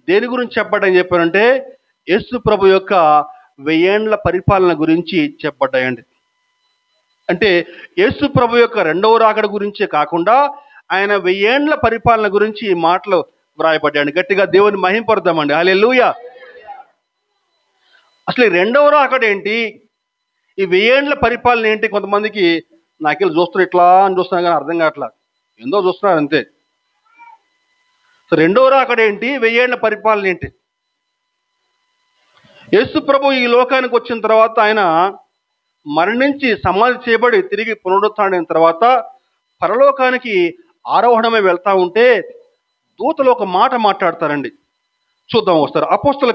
దేని గురించి చెప్పబడ్డాయని చెప్పారంటే యేసు ప్రభు యొక్క 1000 ఏండ్ల పరిపాలన గురించి చెప్పబడ్డాయండి. అంటే యేసు ప్రభు యొక్క రెండవ రాకడ గురించే కాకుండా ఆయన 1000 ఏండ్ల పరిపాలన గురించి ఈ మాటలు వ్రాయబడ్డాయండి. గట్టిగా దేవుని మహింపరుద్దామండి. హల్లెలూయా. అసలు ఈ రెండవ రాకడ ఏంటి, ఈ 1000 ఏండ్ల పరిపాలన ఏంటి? కొంతమందికి నాకెళ్ళి చూస్తున్నారు, ఇట్లా అని చూస్తున్నా కానీ అర్థం కావట్లా, ఎందో చూస్తున్నారు అంతే. సో రెండవ రాకడ ఏంటి, 1000 ఏండ్ల పరిపాలన ఏంటి? యేసు ప్రభు ఈ లోకానికి వచ్చిన తర్వాత ఆయన మరణించి సమాధి చేయబడి తిరిగి పునరుత్థానమైన తర్వాత పరలోకానికి ఆరోహణమై వెళ్తా ఉంటే దూతలు ఒక మాట మాట్లాడతారండి. చూద్దాం వస్తారు. అపోస్తల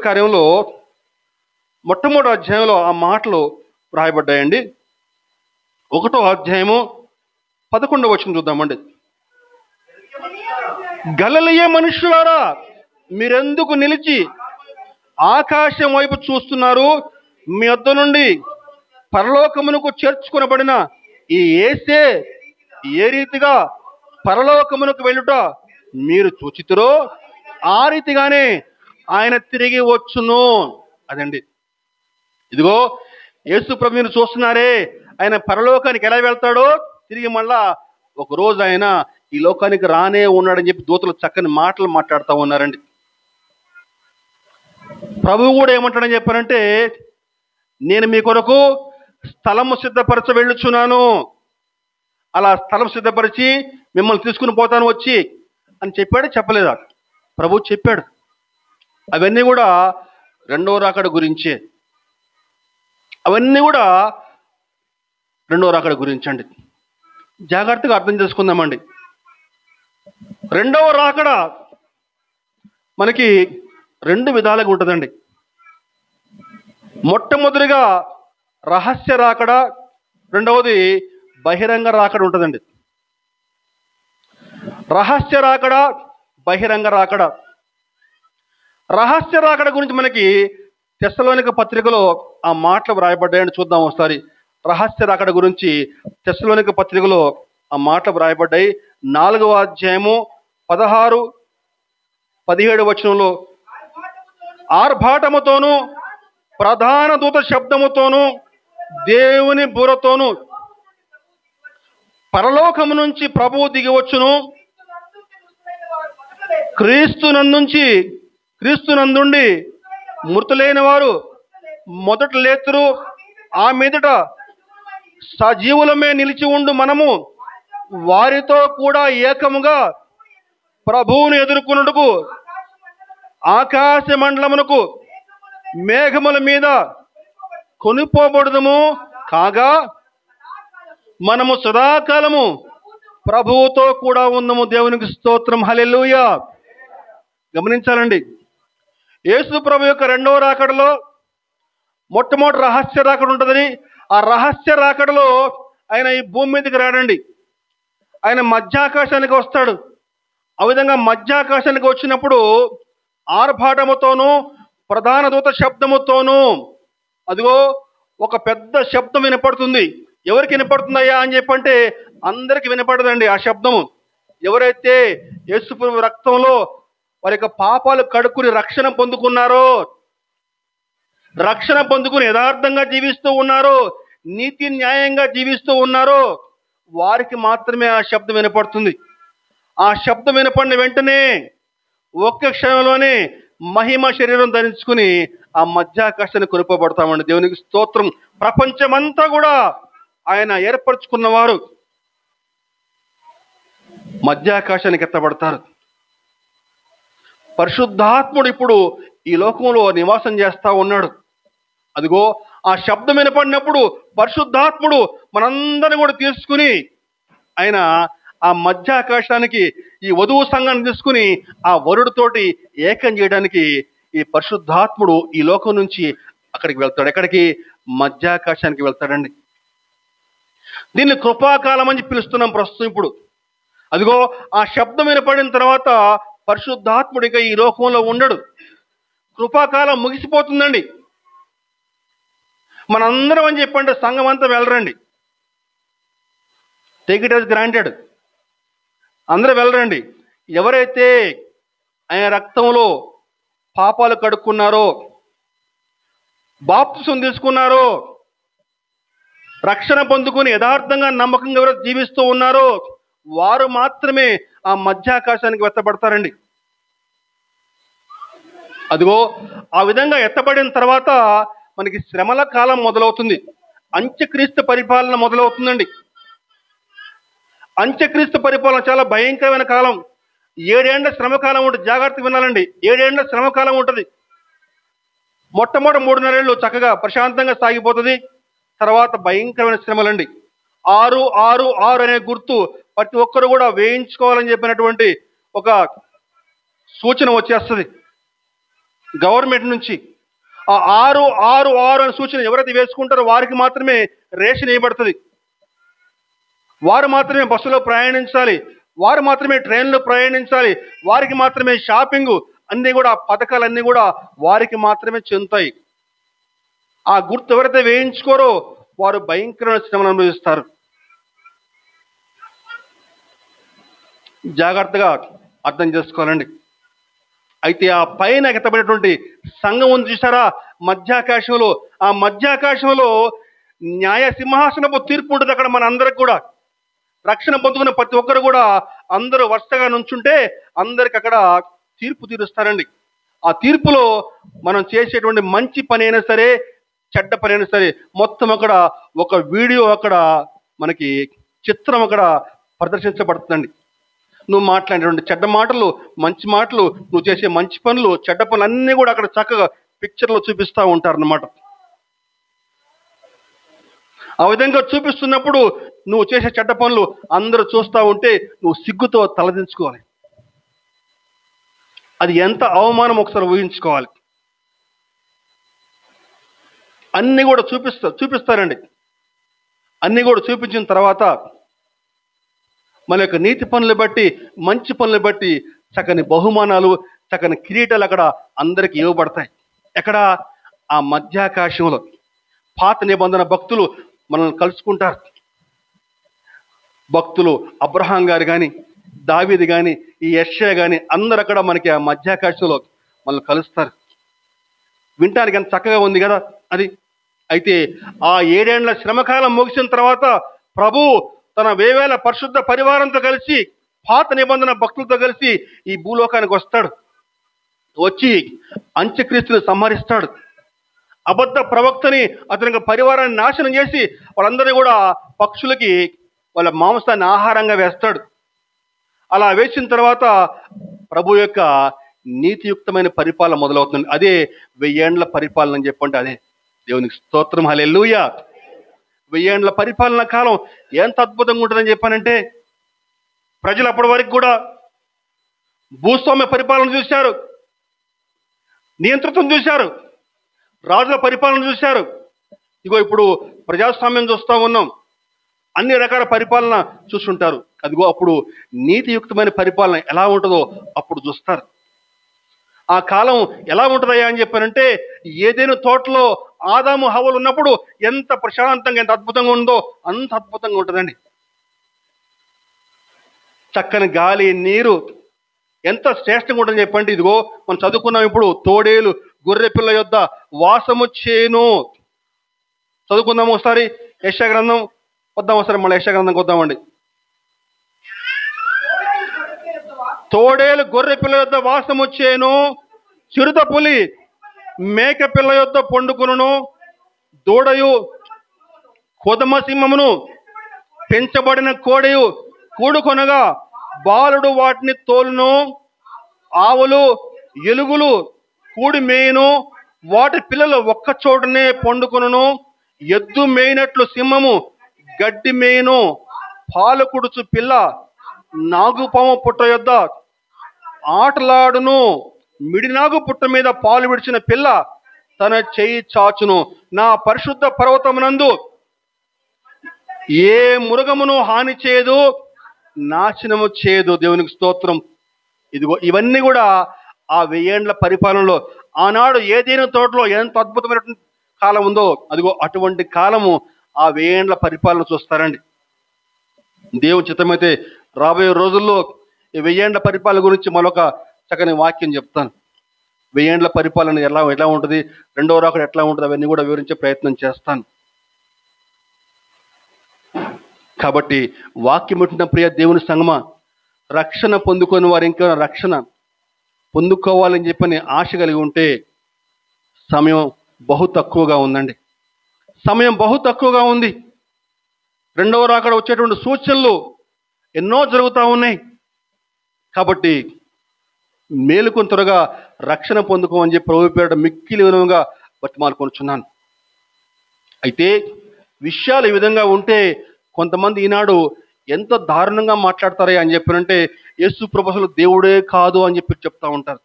కార్యంలో మొట్టమొదటి అధ్యాయంలో ఆ మాటలు రాయబడ్డాయండి. 1వ అధ్యాయము 11వ వచనం చూద్దామండి. గలిలయ మనుషులారా, మీరెందుకు నిలిచి ఆకాశం వైపు చూస్తున్నారు? మీ వద్ద నుండి పరలోకమునకు చేర్చుకొనబడిన ఈ యేసే ఏ రీతిగా పరలోకమునకు వెళ్ళుట మీరు చూచితురో ఆ రీతిగానే ఆయన తిరిగి వచ్చును. అదండి. ఇదిగో యేసు ప్రభు మీరు చూస్తున్నారే, ఆయన పరలోకానికి ఎలా వెళ్తాడో తిరిగి మళ్ళా ఒక రోజు ఆయన ఈ లోకానికి రానే ఉన్నాడని చెప్పి దూతలు చక్కని మాటలు మాట్లాడుతూ ఉన్నారండి. ప్రభువు కూడా ఏమంటాడని చెప్పారంటే, నేను మీ కొరకు స్థలము సిద్ధపరచ వెళ్ళుచున్నాను, అలా స్థలం సిద్ధపరిచి మిమ్మల్ని తీసుకుని పోతాను వచ్చి అని చెప్పాడు. చెప్పలేదా? ప్రభు చెప్పాడు. అవన్నీ కూడా రెండవ రాకడ గురించే. అవన్నీ కూడా రెండవ రాకడ గురించండి. జాగ్రత్తగా అర్థం చేసుకుందామండి. రెండవ రాకడ మనకి 2 విధాలుగా ఉంటుందండి. మొట్టమొదటిగా రహస్య రాకడ, రెండవది బహిరంగ రాకడ ఉంటుందండి. రహస్య రాకడ, బహిరంగ రాకడ. రహస్య రాకడ గురించి మనకి తెస్సలోనిక పత్రికలో ఆ మాటలు వ్రాయబడ్డాయని చూద్దాం ఒకసారి. రహస్య రాకడ గురించి తెస్సలోనిక పత్రికలో ఆ మాటలు వ్రాయబడ్డాయి. 4వ అధ్యాయము 16, 17 వచనంలో, ఆర్భాటముతోను ప్రధాన దూత శబ్దముతోను దేవుని బూరతోను పరలోకము నుంచి ప్రభువు దిగి వచ్చును. క్రీస్తునందుండి మృతులైన వారు మొదట లేతురు. ఆ మీదట సజీవులమే నిలిచి ఉండు మనము వారితో కూడా ఏకముగా ప్రభువును ఎదుర్కొనుటకు ఆకాశ మండలమునకు మేఘముల మీద కొనిపోబడుదుము. కాగా మనము సదాకాలము ప్రభువుతో కూడా ఉందము. దేవునికి స్తోత్రం. హల్లెలూయా. గమనించాలండి, యేసు ప్రభు యొక్క రెండవ రాకడలో మొట్టమొదటి రహస్య రాకడ ఉంటుందని. ఆ రహస్య రాకడలో ఆయన ఈ భూమి మీదకి రాడండి, ఆయన మధ్యాకాశానికి వస్తాడు. ఆ విధంగా మధ్యాకాశానికి వచ్చినప్పుడు ఆర్భాటముతోనూ ప్రధాన దూత శబ్దముతోనూ, అదిగో ఒక పెద్ద శబ్దం వినపడుతుంది. ఎవరికి వినపడుతుందయ్యా అని చెప్పంటే అందరికి వినపడదండి ఆ శబ్దము. ఎవరైతే యేసు ప్రభు రక్తంలో వారి యొక్క పాపాలు కడుక్కుని రక్షణ పొందుకున్నారో, రక్షణ పొందుకుని యథార్థంగా జీవిస్తూ ఉన్నారో, నీతి న్యాయంగా జీవిస్తూ ఉన్నారో వారికి మాత్రమే ఆ శబ్దం వినపడుతుంది. ఆ శబ్దం వినపడిన వెంటనే ఒక్క క్షణంలోనే మహిమ శరీరం ధరించుకుని ఆ మధ్యాకాశాన్ని కొనుపబడతామండి. దేవునికి స్తోత్రం. ప్రపంచమంతా కూడా ఆయన ఏర్పరచుకున్నవారు మధ్యాకాశానికి ఎత్తబడతారు. పరిశుద్ధాత్ముడు ఇప్పుడు ఈ లోకంలో నివాసం చేస్తా ఉన్నాడు. అదిగో ఆ శబ్దం వినపడినప్పుడు పరిశుద్ధాత్ముడు మనందరిని కూడా తీసుకుని ఆయన ఆ మధ్య ఆకాశానికి ఈ వధువు సంఘాన్ని తీసుకుని ఆ వరుడితోటి ఏకం చేయడానికి ఈ పరిశుద్ధాత్ముడు ఈ లోకం నుంచి అక్కడికి వెళ్తాడు. ఎక్కడికి? మధ్యాకాశానికి వెళ్తాడండి. దీన్ని కృపాకాలం అని పిలుస్తున్నాం ప్రస్తుతం. ఇప్పుడు అదిగో ఆ శబ్దం వినపడిన తర్వాత పరిశుద్ధాత్ముడు ఇక ఈ లోకంలో ఉండడు. కృపాకాలం ముగిసిపోతుందండి. మనందరం అని చెప్పంటే సంఘం అంతా వెళ్ళరండి. టేక్ ఇట్ యాజ్ గ్రాంటెడ్, అందరూ వెళ్ళరండి. ఎవరైతే ఆయన రక్తంలో పాపాలు కడుక్కున్నారో, బాప్తిసం తీసుకున్నారో, రక్షణ పొందుకుని యథార్థంగా నమ్మకంగా ఎవరైతే జీవిస్తూ ఉన్నారో వారు మాత్రమే ఆ మధ్యాకాశానికి ఎత్తబడతారండి. అదిగో ఆ విధంగా ఎత్తబడిన తర్వాత మనకి శ్రమల కాలం మొదలవుతుంది. అంత్యక్రీస్తు పరిపాలన మొదలవుతుందండి. అంత్యక్రీస్తు పరిపాలన చాలా భయంకరమైన కాలం. 7 ఏళ్ల శ్రమకాలం ఉంటుంది. జాగ్రత్తగా వినాలండి. 7 ఏళ్ల శ్రమకాలం ఉంటుంది. మొట్టమొదటి 3.5 ఏళ్ళు చక్కగా ప్రశాంతంగా సాగిపోతుంది. తర్వాత భయంకరమైన శ్రమలండి. 6, 6, 6 అనే గుర్తు ప్రతి ఒక్కరు కూడా వేయించుకోవాలని చెప్పినటువంటి ఒక సూచన వచ్చేస్తుంది గవర్నమెంట్ నుంచి. ఆ 6, 6, 6 అనే సూచన ఎవరైతే వేసుకుంటారో వారికి మాత్రమే రేషన్ వేయబడుతుంది. వారు మాత్రమే బస్సులో ప్రయాణించాలి, వారు మాత్రమే ట్రైన్లో ప్రయాణించాలి, వారికి మాత్రమే షాపింగ్ అన్నీ కూడా పథకాలన్నీ కూడా వారికి మాత్రమే చెందుతాయి. ఆ గుర్తు ఎవరైతే వేయించుకోరో వారు భయంకరమైన శ్రమను అనుభవిస్తారు. జాగ్రత్తగా అర్థం చేసుకోవాలండి. అయితే ఆ పైన ఎత్తబడినటువంటి సంఘం ఉంది చూసారా మధ్యాకాశంలో, ఆ మధ్యాకాశంలో న్యాయ సింహాసనపు తీర్పు ఉంటుంది. అక్కడ మన అందరికి కూడా రక్షణ పొందుకున్న ప్రతి ఒక్కరు కూడా అందరూ వరుసగా నుంచుంటే అందరికి అక్కడ తీర్పు తీరుస్తారండి. ఆ తీర్పులో మనం చేసేటువంటి మంచి పని అయినా సరే, చెడ్డ పని అయినా సరే, మొత్తం అక్కడ ఒక వీడియో, అక్కడ మనకి చిత్రం అక్కడ ప్రదర్శించబడుతుందండి. నువ్వు మాట్లాడేటువంటి చెడ్డ మాటలు, మంచి మాటలు, నువ్వు చేసే మంచి పనులు, చెడ్డ పనులు అన్నీ కూడా అక్కడ చక్కగా పిక్చర్లో చూపిస్తూ ఉంటారన్నమాట. ఆ విధంగా చూపిస్తున్నప్పుడు నువ్వు చేసే చెడ్డ పనులు అందరూ చూస్తూ ఉంటే నువ్వు సిగ్గుతో తలదించుకోవాలి. అది ఎంత అవమానం ఒకసారి ఊహించుకోవాలి. అన్నీ కూడా చూపిస్తారండి. అన్నీ కూడా చూపించిన తర్వాత మన యొక్క నీతి పనులు బట్టి, మంచి పనులు బట్టి చక్కని బహుమానాలు, చక్కని కిరీటాలు అక్కడ అందరికి ఇవ్వబడతాయి. ఎక్కడ? ఆ మధ్యాకాశంలో. పాత నిబంధన భక్తులు మనల్ని కలుసుకుంటారు. భక్తులు అబ్రహాం గారు కానీ, దావీదు కానీ, ఈ యెషయా కానీ అందరూ అక్కడ మనకి ఆ మధ్యాకాశంలో మనల్ని కలుస్తారు. వినటానికి ఎంత చక్కగా ఉంది కదా అది. అయితే ఆ 7 ఏళ్ల శ్రమకాలం ముగిసిన తర్వాత ప్రభు తన వేవేల పరిశుద్ధ పరివారంతో కలిసి, పాత నిబంధన భక్తులతో కలిసి ఈ భూలోకానికి వస్తాడు. వచ్చి అంత్యక్రీస్తుని సంహరిస్తాడు. అబద్ధ ప్రవక్తని, అతనికి పరివారాన్ని నాశనం చేసి వాళ్ళందరినీ కూడా పక్షులకి వాళ్ళ మాంసాన్ని ఆహారంగా వేస్తాడు. అలా వేసిన తర్వాత ప్రభు యొక్క నీతియుక్తమైన పరిపాలన మొదలవుతుంది. అదే 1000 ఏండ్ల పరిపాలన అని చెప్పంటే అదే. దేవునికి స్తోత్రం, హల్లెలూయా. 1000 ఏండ్ల పరిపాలన కాలం ఎంత అద్భుతంగా ఉంటుందని చెప్పానంటే, ప్రజలు అప్పటి వరకు కూడా భూస్వామ్య పరిపాలన చూశారు, నియంతృత్వం చూశారు, రాజుల పరిపాలన చూశారు. ఇగో ఇప్పుడు ప్రజాస్వామ్యం చూస్తూ ఉన్నాం. అన్ని రకాల పరిపాలన చూస్తుంటారు. అదిగో అప్పుడు నీతియుక్తమైన పరిపాలన ఎలా ఉంటుందో అప్పుడు చూస్తారు. ఆ కాలం ఎలా ఉంటుందయ్యా అని చెప్పానంటే, ఏదైనా తోటలో ఆదాము హవ్వలు ఉన్నప్పుడు ఎంత ప్రశాంతంగా, ఎంత అద్భుతంగా ఉందో అంత అద్భుతంగా ఉంటుందండి. చక్కని గాలి, నీరు ఎంత శ్రేష్టంగా ఉంటుందని చెప్పండి. ఇదిగో మనం చదువుకున్నాం ఇప్పుడు, తోడేలు గొర్రె పిల్ల యొద్ద వాసము చేను. చదువుకుందాము ఒకసారి యెషయా గ్రంథం వద్దాం. ఒకసారి మళ్ళీ యెషయా గ్రంథంకి వద్దామండి. తోడేలు గొర్రె పిల్ల యొద్ద వాసము చేను, చిరుత పులి మేక పిల్ల యొద్ద పండుకొనును, దూడయు కొదమ సింహమును పెంచబడిన కోడెయు కూడుకొనగా బాలుడు వాటిని తోలును, ఆవులు ఎలుగులు కూడి మేయును, వాటి పిల్లలు ఒక్క చోటనే పండుకొనును. ఎద్దు మేయినట్లు సింహము గడ్డి మేయును. పాలు కుడుచు పిల్ల నాగుపాము పుట్ట యొద్ద ఆటలాడును. మిడినాగు పుట్ట మీద పాలు విడిచిన పిల్ల తన చెయ్యి చాచును. నా పరిశుద్ధ పర్వతమునందు ఏ మృగమును హాని చేయదు, నాశనము చేయదు. దేవునికి స్తోత్రం. ఇదిగో ఇవన్నీ కూడా ఆ 1000 ఏండ్ల పరిపాలనలో, ఆనాడు ఏదైనా తోటలో ఎంత అద్భుతమైనటువంటి కాలం ఉందో, అదిగో అటువంటి కాలము ఆ 1000 ఏండ్ల పరిపాలన చూస్తారండి. దేవుని చిత్తమైతే రాబోయే రోజుల్లో ఈ 1000 ఏండ్ల పరిపాలన గురించి మరొక చక్కని వాక్యం చెప్తాను. 1000 ఏండ్ల పరిపాలన ఎలా ఉంటుంది, రెండవ రాకడ ఎట్లా ఉంటుంది, అవన్నీ కూడా వివరించే ప్రయత్నం చేస్తాను. కాబట్టి వాక్యం ఉంటున్న ప్రియ దేవుని సంగమా, రక్షణ పొందుకొని వారు ఇంకా రక్షణ పొందుకోవాలని చెప్పని ఆశ కలిగి ఉంటే సమయం బహు తక్కువగా ఉందండి. సమయం బహు తక్కువగా ఉంది. రెండవ రాకడ వచ్చేటువంటి సూచనలు ఎన్నో జరుగుతూ ఉన్నాయి. కాబట్టి మేలుకొని త్వరగా రక్షణ పొందుకోమని చెప్పి ప్రభు పేరిట మిక్కిలి వినయంగా బతిమాలుకొనుచున్నాను. అయితే విషయాలు ఈ విధంగా ఉంటే కొంతమంది ఈనాడు ఎంత దారుణంగా మాట్లాడతారా అని చెప్పినంటే, యేసు ప్రభు అసలు దేవుడే కాదు అని చెప్పి చెప్తా ఉంటారు.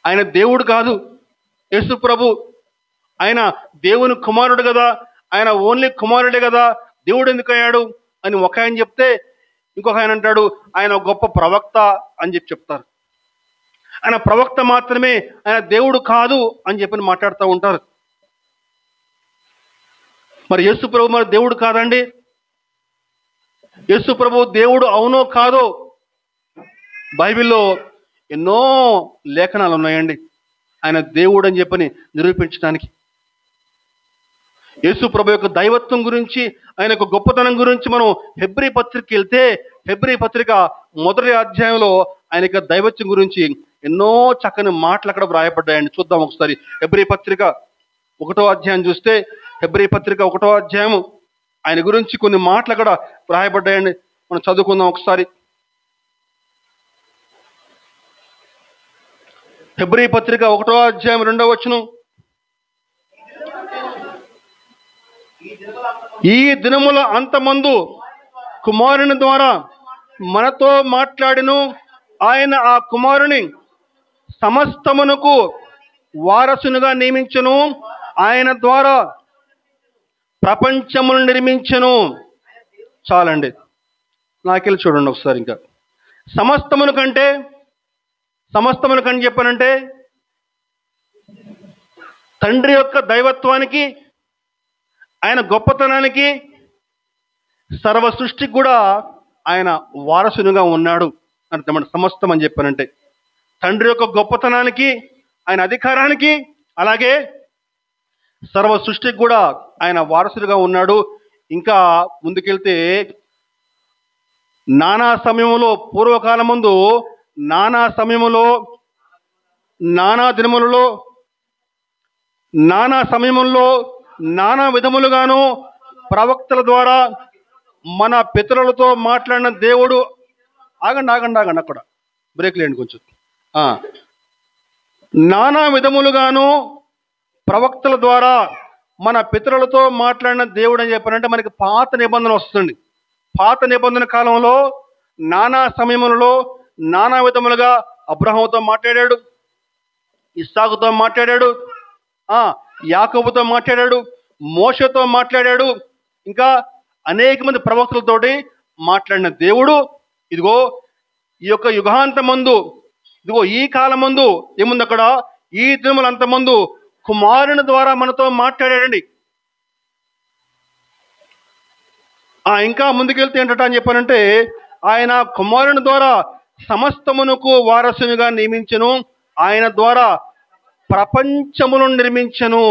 ఆయన దేవుడు కాదు యేసు ప్రభు, ఆయన దేవుని కుమారుడు కదా, ఆయన ఓన్లీ కుమారుడే కదా, దేవుడు ఎందుకు అయ్యాడు అని ఒక ఆయన చెప్తే, ఇంకొక ఆయన అంటాడు ఆయన గొప్ప ప్రవక్త అని చెప్పి చెప్తారు. ఆయన ప్రవక్త మాత్రమే, ఆయన దేవుడు కాదు అని చెప్పి మాట్లాడుతూ ఉంటారు. మరి యేసు ప్రభు మరి దేవుడు కాదండి? యేసు ప్రభు దేవుడు అవునో కాదో బైబిల్లో ఎన్నో లేఖనాలు ఉన్నాయండి ఆయన దేవుడు అని చెప్పని నిరూపించడానికి. యేసు ప్రభు యొక్క దైవత్వం గురించి, ఆయన యొక్క గొప్పతనం గురించి మనం హెబ్రీ పత్రికకి వెళ్తే, హెబ్రీ పత్రిక 1వ అధ్యాయంలో ఆయన యొక్క దైవత్వం గురించి ఎన్నో చక్కని మాటలు అక్కడ వ్రాయబడ్డాయండి. చూద్దాం ఒకసారి. హెబ్రీ పత్రిక 1వ అధ్యాయం చూస్తే, హెబ్రీ పత్రిక 1వ అధ్యాయము ఆయన గురించి కొన్ని మాటలు అక్కడ వ్రాయబడ్డాయండి. మనం చదువుకుందాం ఒకసారి. హెబ్రీ పత్రిక 1వ అధ్యాయం 2వ వచనం. ఈ దినముల అంతమందు కుమారుని ద్వారా మనతో మాట్లాడిను. ఆయన ఆ కుమారుని సమస్తమునకు వారసునిగా నియమించెను. ఆయన ద్వారా ప్రపంచమును నిర్మించెను. చాలండి, నాకెళ్ళి చూడండి ఒకసారి. ఇంకా సమస్తమునకంటే చెప్పానంటే తండ్రి యొక్క దైవత్వానికి, ఆయన గొప్పతనానికి, సర్వ సృష్టికి కూడా ఆయన వారసునిగా ఉన్నాడు అంటే సమస్తం అని చెప్పానంటే తండ్రి యొక్క గొప్పతనానికి, ఆయన అధికారానికి, అలాగే సర్వ సృష్టికి కూడా ఆయన వారసుడిగా ఉన్నాడు. ఇంకా ముందుకెళ్తే నానా సమయంలో, పూర్వకాలమందు నానా సమయములో, నానా దినములలో, నానా సమయముల్లో, నానా విధములుగాను ప్రవక్తల ద్వారా మన పితరులతో మాట్లాడిన దేవుడు. ఆగండి అక్కడ బ్రేక్ లేండి కొంచెం. నానా విధములుగాను ప్రవక్తల ద్వారా మన పితరులతో మాట్లాడిన దేవుడు అని చెప్పారంటే మనకి పాత నిబంధన వస్తుంది. పాత నిబంధన కాలంలో నానా సమయములలో నానా విధములుగా అబ్రహాముతో మాట్లాడాడు, ఇస్సాకుతో మాట్లాడాడు, యాకోబుతో మాట్లాడాడు, మోషేతో మాట్లాడాడు, ఇంకా అనేక మంది ప్రవక్తలతోటి మాట్లాడిన దేవుడు ఇదిగో ఈ యొక్క యుగాంతమందు, ఇదిగో ఈ కాలమందు ఏముంది అక్కడ, ఈ దినములంతమందు కుమారుని ద్వారా మనతో మాట్లాడాడండి. ఇంకా ముందుకెళ్తే ఏంటంటే అని చెప్పానంటే ఆయన కుమారుని ద్వారా సమస్తమునకు వారసునిగా నియమించెను. ఆయన ద్వారా ప్రపంచమును నిర్మించెను.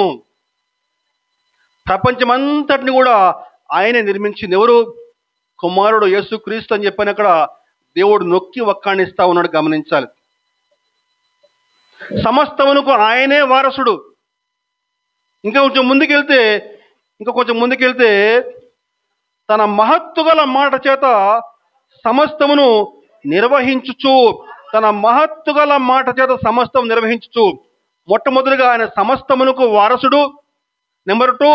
ప్రపంచమంతటిని కూడా ఆయనే నిర్మించింది. ఎవరు? కుమారుడు యేసుక్రీస్తు అని చెప్పని అక్కడ దేవుడు నొక్కి వక్కాణిస్తా ఉన్నాడు, గమనించాలి. సమస్తమునకు ఆయనే వారసుడు. ఇంకా కొంచెం ముందుకెళ్తే తన మహత్తు గల మాట చేత సమస్తమును నిర్వహించుచు, తన మహత్తు గల మాట చేత సమస్తం నిర్వహించుచు మొట్టమొదటిగా ఆయన సమస్తమునకు వారసుడు. నెంబర్ 2,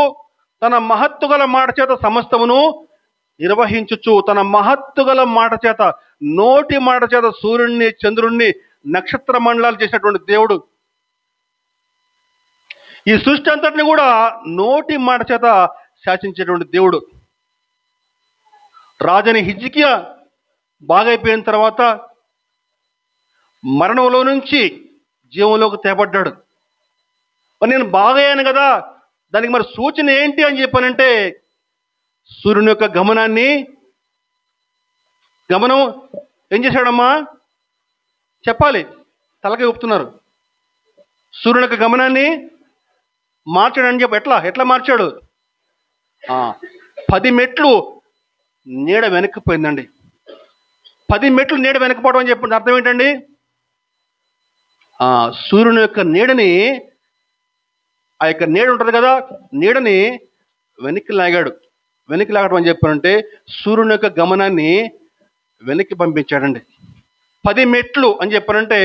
తన మహత్తు గల మాట చేత సమస్తమును నిర్వహించుచు. తన మహత్తు గల మాట చేత, నోటి మాట చేత సూర్యుడిని, చంద్రుణ్ణి, నక్షత్ర మండలాలు చేసినటువంటి దేవుడు. ఈ సృష్టి అంతటిని కూడా నోటి మాట చేత శాసించేటువంటి దేవుడు. రాజని హిజ్కియా బాగైపోయిన తర్వాత మరణంలో నుంచి జీవంలోకి తేపడ్డాడు. మరి నేను బాగయ్యాను కదా, దానికి మరి సూచన ఏంటి అని చెప్పానంటే, సూర్యుని యొక్క గమనం ఏం చేశాడమ్మా చెప్పాలి, తలకి ఊపుతున్నారు. సూర్యుని యొక్క గమనాన్ని మార్చాడని చెప్పి ఎట్లా మార్చాడు? 10 మెట్లు నీడ వెనక్కిపోయిందండి. 10 మెట్లు నీడ వెనక్కిపోవడం అని చెప్పి అర్థం ఏంటండి? సూర్యుని యొక్క నీడని, ఆ యొక్క నీడ ఉంటుంది కదా, నీడని వెనక్కి లాగాడు. వెనక్కి లాగడం అని చెప్పారంటే సూర్యుని యొక్క గమనాన్ని వెనక్కి పంపించాడండి. 10 మెట్లు అని చెప్పారంటే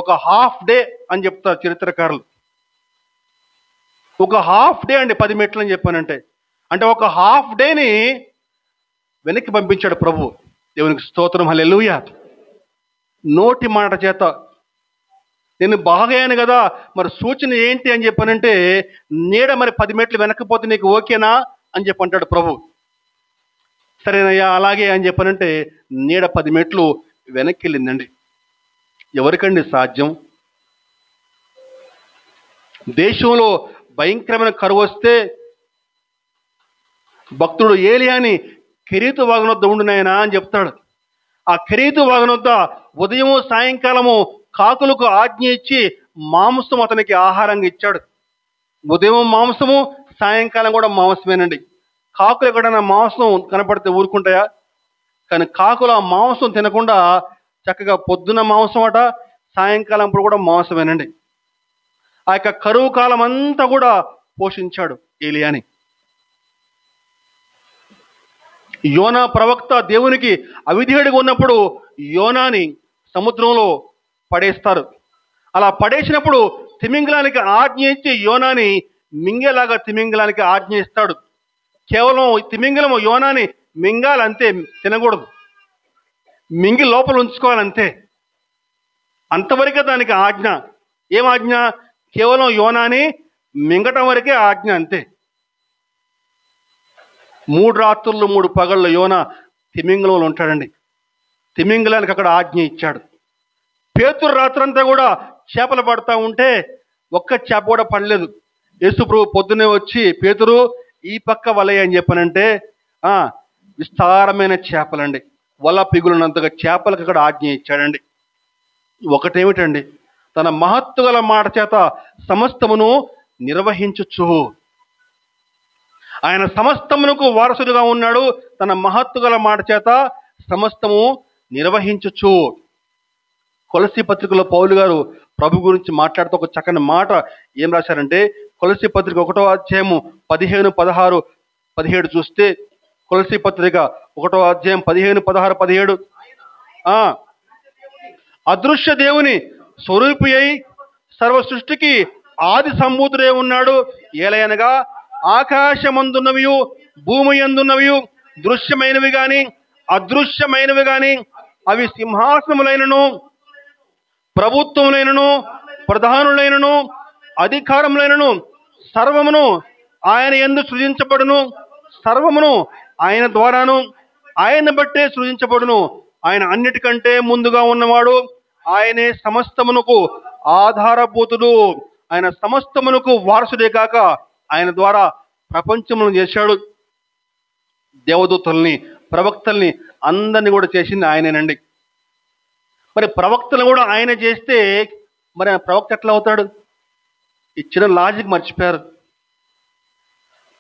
ఒక హాఫ్ డే అని చెప్తారు చరిత్రకారులు. ఒక హాఫ్ డే అండి 10 మెట్లు అని చెప్పానంటే. అంటే ఒక హాఫ్ డేని వెనక్కి పంపించాడు ప్రభు. దేవునికి స్తోత్రం, హల్లెలూయా. నోటి మాట చేత నేను బాగయ్యాను కదా, మరి సూచన ఏంటి అని చెప్పానంటే, నీడ మరి 10 మెట్లు వెనక్కిపోతే నీకు ఓకేనా అని చెప్పంటాడు ప్రభు. సరేనయ్యా అలాగే అని చెప్పానంటే నీడ 10 మెట్లు వెనక్కి వెళ్ళిందండి. ఎవరికండి సాధ్యం? దేశంలో భయంకరమైన కరువు వస్తే భక్తుడు ఏలియాని కెరీతు వాగునొద్ద ఉండునాయనా అని చెప్తాడు. ఆ కెరీతు వాగునొద్ద ఉదయము సాయంకాలము కాకులకు ఆజ్ఞ ఇచ్చి మాంసం అతనికి ఆహారంగా ఇచ్చాడు. ఉదయం మాంసము, సాయంకాలం కూడా మాంసమేనండి. కాకులు ఎక్కడైనా మాంసం కనపడితే ఊరుకుంటాయా? కానీ కాకులు ఆ మాంసం తినకుండా చక్కగా పొద్దున మాంసం అట, సాయంకాలం కూడా మాంసమేనండి. ఆ యొక్క కరువు కాలం అంతా కూడా పోషించాడు ఏలియాని. యోనా ప్రవక్త దేవునికి అవిధేయుడిగా ఉన్నప్పుడు యోనాని సముద్రంలో పడేస్తారు. అలా పడేసినప్పుడు తిమింగలానికి ఆజ్ఞ ఇచ్చి యోనాని మింగేలాగా తిమింగలానికి ఆజ్ఞ ఇస్తాడు. కేవలం తిమింగలము యోనాని మింగాలంతే, తినకూడదు. మింగి లోపల ఉంచుకోవాలంతే. అంతవరకే దానికి ఆజ్ఞ. ఏం ఆజ్ఞ? కేవలం యోనాని మింగటం వరకే ఆజ్ఞ, అంతే. 3 రాత్రులు 3 పగళ్ళు యోన తిమింగలంలో ఉంటాడండి. తిమింగలానికి అక్కడ ఆజ్ఞ ఇచ్చాడు. పేతురు రాత్రంతా కూడా చేపలు పడతా ఉంటే ఒక్క చేప కూడా పడలేదు. యేసు ప్రభు పొద్దునే వచ్చి, పేతురు ఈ పక్క వలయ అని చెప్పానంటే విస్తారమైన చేపలండి, వల పిగులున్నంతగా చేపలకు అక్కడ ఆజ్ఞ ఇచ్చాడండి. ఒకటేమిటండి? తన మహత్తు గల మాట చేత సమస్తమును నిర్వహించుచు. ఆయన సమస్తమునకు వారసుడుగా ఉన్నాడు. తన మహత్తు గల మాట చేత సమస్తము నిర్వహించుచు. కొలసీ పత్రికలో పౌలు గారు ప్రభు గురించి మాట్లాడుతూ ఒక చక్కని మాట ఏం రాశారంటే, కొలసీ పత్రిక 1వ అధ్యాయము 15, 16, 17 చూస్తే, కొలసీ పత్రిక 1వ అధ్యాయం 15, 16, 17 అదృశ్య దేవుని స్వరూపి అయి సర్వ సృష్టికి ఆది సంభూతుడే ఉన్నాడు. ఏలయనగా ఆకాశమందున్నవి, భూమి యందున్నవి, దృశ్యమైనవి గాని అదృశ్యమైనవి గాని, అవి సింహాసనములైనను, ప్రభుత్వములైనను, ప్రధానులైనను, అధికారములైనను, సర్వమును ఆయన యందు సృజించబడును. సర్వమును ఆయన ద్వారాను ఆయన బట్టే సృజించబడును. ఆయన అన్నిటికంటే ముందుగా ఉన్నవాడు. ఆయనే సమస్తమునకు ఆధారభూతుడు. ఆయన సమస్తమునకు వారసుడే కాక ఆయన ద్వారా ప్రపంచమును చేశాడు. దేవదూతల్ని, ప్రవక్తల్ని అందరినీ కూడా చేసింది ఆయనేనండి. మరి ప్రవక్తలు కూడా ఆయన చేస్తే మరి ఆయన ప్రవక్త ఎట్లా అవుతాడు? ఇచ్చిన లాజిక్ మర్చిపోయారు.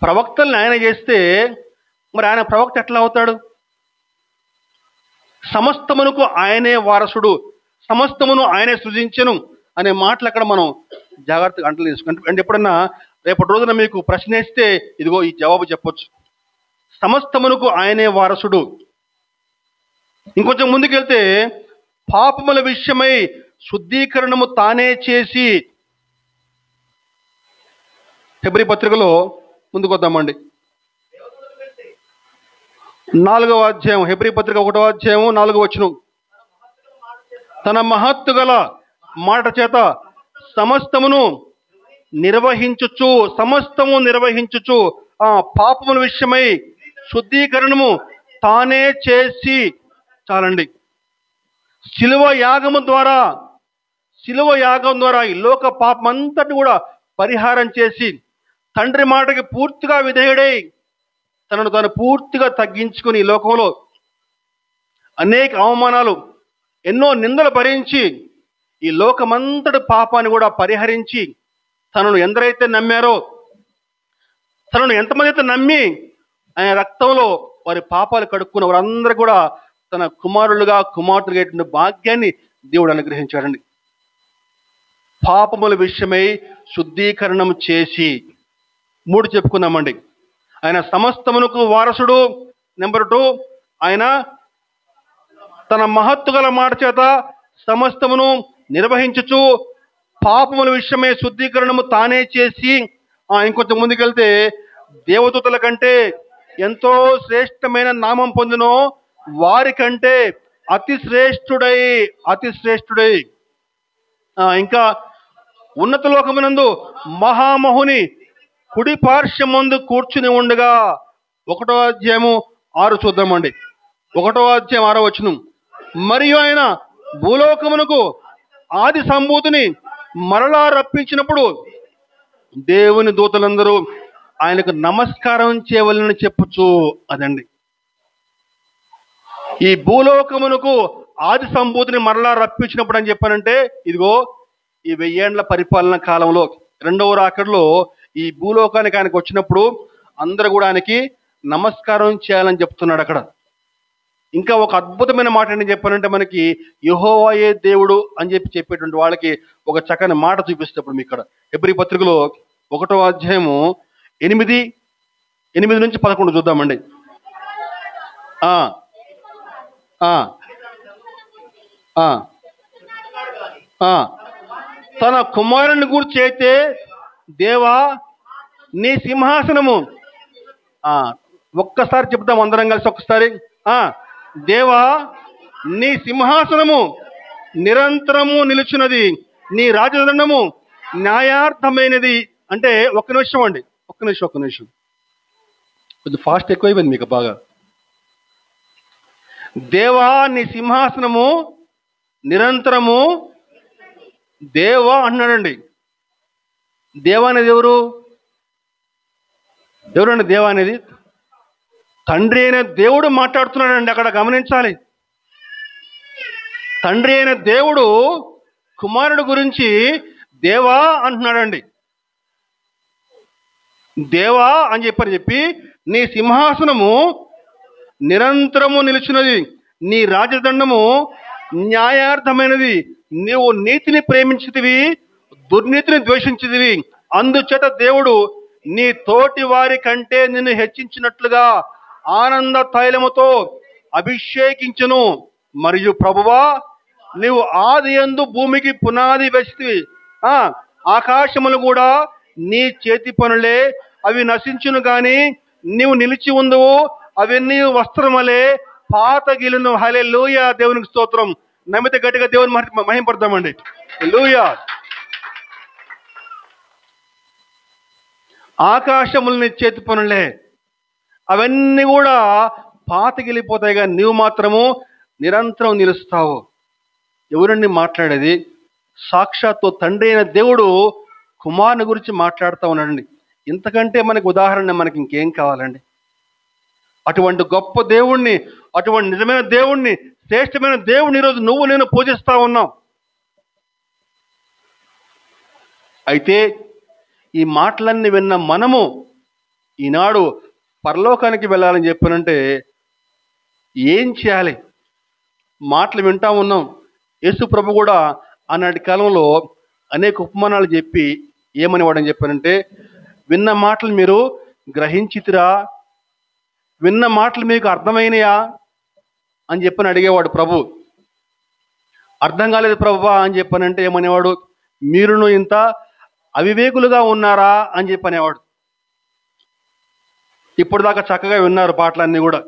ప్రవక్తల్ని ఆయన చేస్తే మరి ఆయన ప్రవక్త ఎట్లా అవుతాడు? సమస్తమునకు ఆయనే వారసుడు, సమస్తమును ఆయనే సృజించెను అనే మాటలు అక్కడ మనం జాగ్రత్తగా అంటలు తీసుకుంటాం. అంటే ఎప్పుడన్నా రేపటి రోజున మీకు ప్రశ్న వేస్తే ఇదిగో ఈ జవాబు చెప్పొచ్చు. సమస్తమునకు ఆయనే వారసుడు. ఇంకొంచెం ముందుకెళ్తే, పాపముల విషయమై శుద్ధీకరణము తానే చేసి, హెబ్రీ పత్రికలో ముందుకు వద్దామండి. 4వ అధ్యాయం, హెబ్రీ పత్రిక 1వ అధ్యాయం 4వ వచనం. తన మహత్తు గల మాట చేత సమస్తమును నిర్వహించుచు ఆ పాపముల విషయమై శుద్ధీకరణము తానే చేసి, చాలండి, శిలువ యాగం ద్వారా ఈ లోక పాపమంతటి కూడా పరిహారం చేసి తండ్రి మాటకి పూర్తిగా విధేయుడై తనను తాను పూర్తిగా తగ్గించుకుని ఈ లోకంలో అనేక అవమానాలు, ఎన్నో నిందలు భరించి ఈ లోకమంతటి పాపాన్ని కూడా పరిహరించి తనను ఎందరైతే నమ్మారో, తనను ఎంతమంది అయితే నమ్మి ఆయన రక్తంలో వారి పాపాలు కడుక్కున్న వారందరూ కూడా తన కుమారులుగా కుమార్తెలుగా భాగ్యాన్ని దేవుడు అనుగ్రహించాడండి. పాపముల విషయమై శుద్ధీకరణం చేసి, 3 చెప్పుకున్నామండి. ఆయన సమస్తమునకు వారసుడు. నెంబర్ 2, ఆయన తన మహత్తు గల మాట చేత సమస్తమును నిర్వహించుచు పాపముల విషయమై శుద్ధీకరణము తానే చేసి, ఇంకొంచెం ముందుకెళ్తే దేవదూతల కంటే ఎంతో శ్రేష్టమైన నామం పొందినో వారికంటే అతి శ్రేష్ఠుడై ఇంకా ఉన్నత లోకమునందు మహామహుని కుడి పార్శ్వమందు కూర్చుని ఉండగా, 1వ అధ్యాయం 6 చూద్దామండి. 1వ అధ్యాయం 6వ వచనం. మరియు ఆయన భూలోకమునకు ఆది సంభూతిని మరలా రప్పించినప్పుడు దేవుని దూతలందరూ ఆయనకు నమస్కారం చేయవలెనని చెప్పుచు, అదండి ఈ భూలోకమునకు ఆది సంభూతిని మరలా రప్పించినప్పుడు అని చెప్పానంటే, ఇదిగో ఈ 1000 ఏండ్ల పరిపాలన కాలంలో 2వ రాకడలో ఈ భూలోకానికి ఆయనకు వచ్చినప్పుడు అందరూ కూడా ఆయనకి నమస్కారం చేయాలని చెప్తున్నాడు అక్కడ. ఇంకా ఒక అద్భుతమైన మాట ఏంటని చెప్పానంటే, మనకి యెహోవాయే దేవుడు అని చెప్పేటువంటి వాళ్ళకి ఒక చక్కని మాట చూపిస్తేప్పుడు మీకు ఇక్కడ హెబ్రీ పత్రికలో 1వ అధ్యాయము 8 నుంచి 11 చూద్దామండి. తన కుమారుని గురించి అయితే, దేవా నీ సింహాసనము, ఒక్కసారి చెప్తాం అందరం కలిసి ఒక్కసారి. దేవా నీ సింహాసనము నిరంతరము నిలుచున్నది, నీ రాజదండము న్యాయార్థమైనది. అంటే ఒక్క నిమిషం అండి, ఒక్క నిమిషం కొంచెం ఫాస్ట్ ఎక్కువైపోయింది మీకు బాగా. దేవా నీ సింహాసనము నిరంతరము, దేవా అన్నాడండి. దేవా అనేది ఎవరండి? దేవా అనేది తండ్రి అయిన దేవుడు మాట్లాడుతున్నాడండి. అక్కడ గమనించాలి. తండ్రి అయిన దేవుడు కుమారుడు గురించి దేవా అంటున్నాడండి. దేవా అని చెప్పి నీ సింహాసనము నిరంతరము నిలుచున్నది, నీ రాజదండము న్యాయార్థమైనది, నీవు నీతిని ప్రేమించితివి, దుర్నీతిని ద్వేషించితివి. అందుచేత దేవుడు నీ తోటి వారి కంటే నిన్ను హెచ్చించినట్లుగా ఆనంద తైలముతో అభిషేకించును. మరియు ప్రభువా, నీవు ఆదియందు భూమికి పునాది వేసితివి, ఆకాశములు కూడా నీ చేతి పనులే, అవి నశించును గాని నీవు నిలిచి ఉందువు, అవన్నీ వస్త్రములే పాతగిలును. హల్లెలూయా, దేవునికి స్తోత్రం. నమ్మితే గట్టిగా దేవుని మహింపడతామండి. హల్లెలూయా. ఆకాశములు నీ చేతి పనులే, అవన్నీ కూడా పాతగిలిపోతాయి కానీ నీవు మాత్రము నిరంతరం నిలుస్తావు. ఎవరండి మాట్లాడేది? సాక్షాత్తు తండ్రి అయిన దేవుడు కుమారుని గురించి మాట్లాడుతూ ఉన్నాడండి. ఇంతకంటే మనకు ఉదాహరణ మనకి ఇంకేం కావాలండి? అటువంటి గొప్ప దేవుణ్ణి, అటువంటి నిజమైన దేవుణ్ణి, శ్రేష్టమైన దేవుణ్ణి ఈరోజు నువ్వు నేను పూజిస్తా ఉన్నాం. అయితే ఈ మాటలన్నీ విన్న మనము ఈనాడు పరలోకానికి వెళ్ళాలని చెప్పానంటే ఏం చేయాలి? మాటలు వింటా ఉన్నాం. యేసు ప్రభు కూడా ఆనాటి కాలంలో అనేక ఉపమానాలు చెప్పి ఏమనేవాడని చెప్పానంటే, విన్న మాటలు మీరు గ్రహించితిరా, విన్న మాటలు మీకు అర్థమైనయా అని చెప్పని అడిగేవాడు ప్రభు. అర్థం కాలేదు ప్రభువా అని చెప్పానంటే ఏమనేవాడు? మీరును ఇంత అవివేకులుగా ఉన్నారా అని చెప్పి అనేవాడు. ఇప్పుడు దాకా చక్కగా విన్నారు పాటలన్నీ కూడా.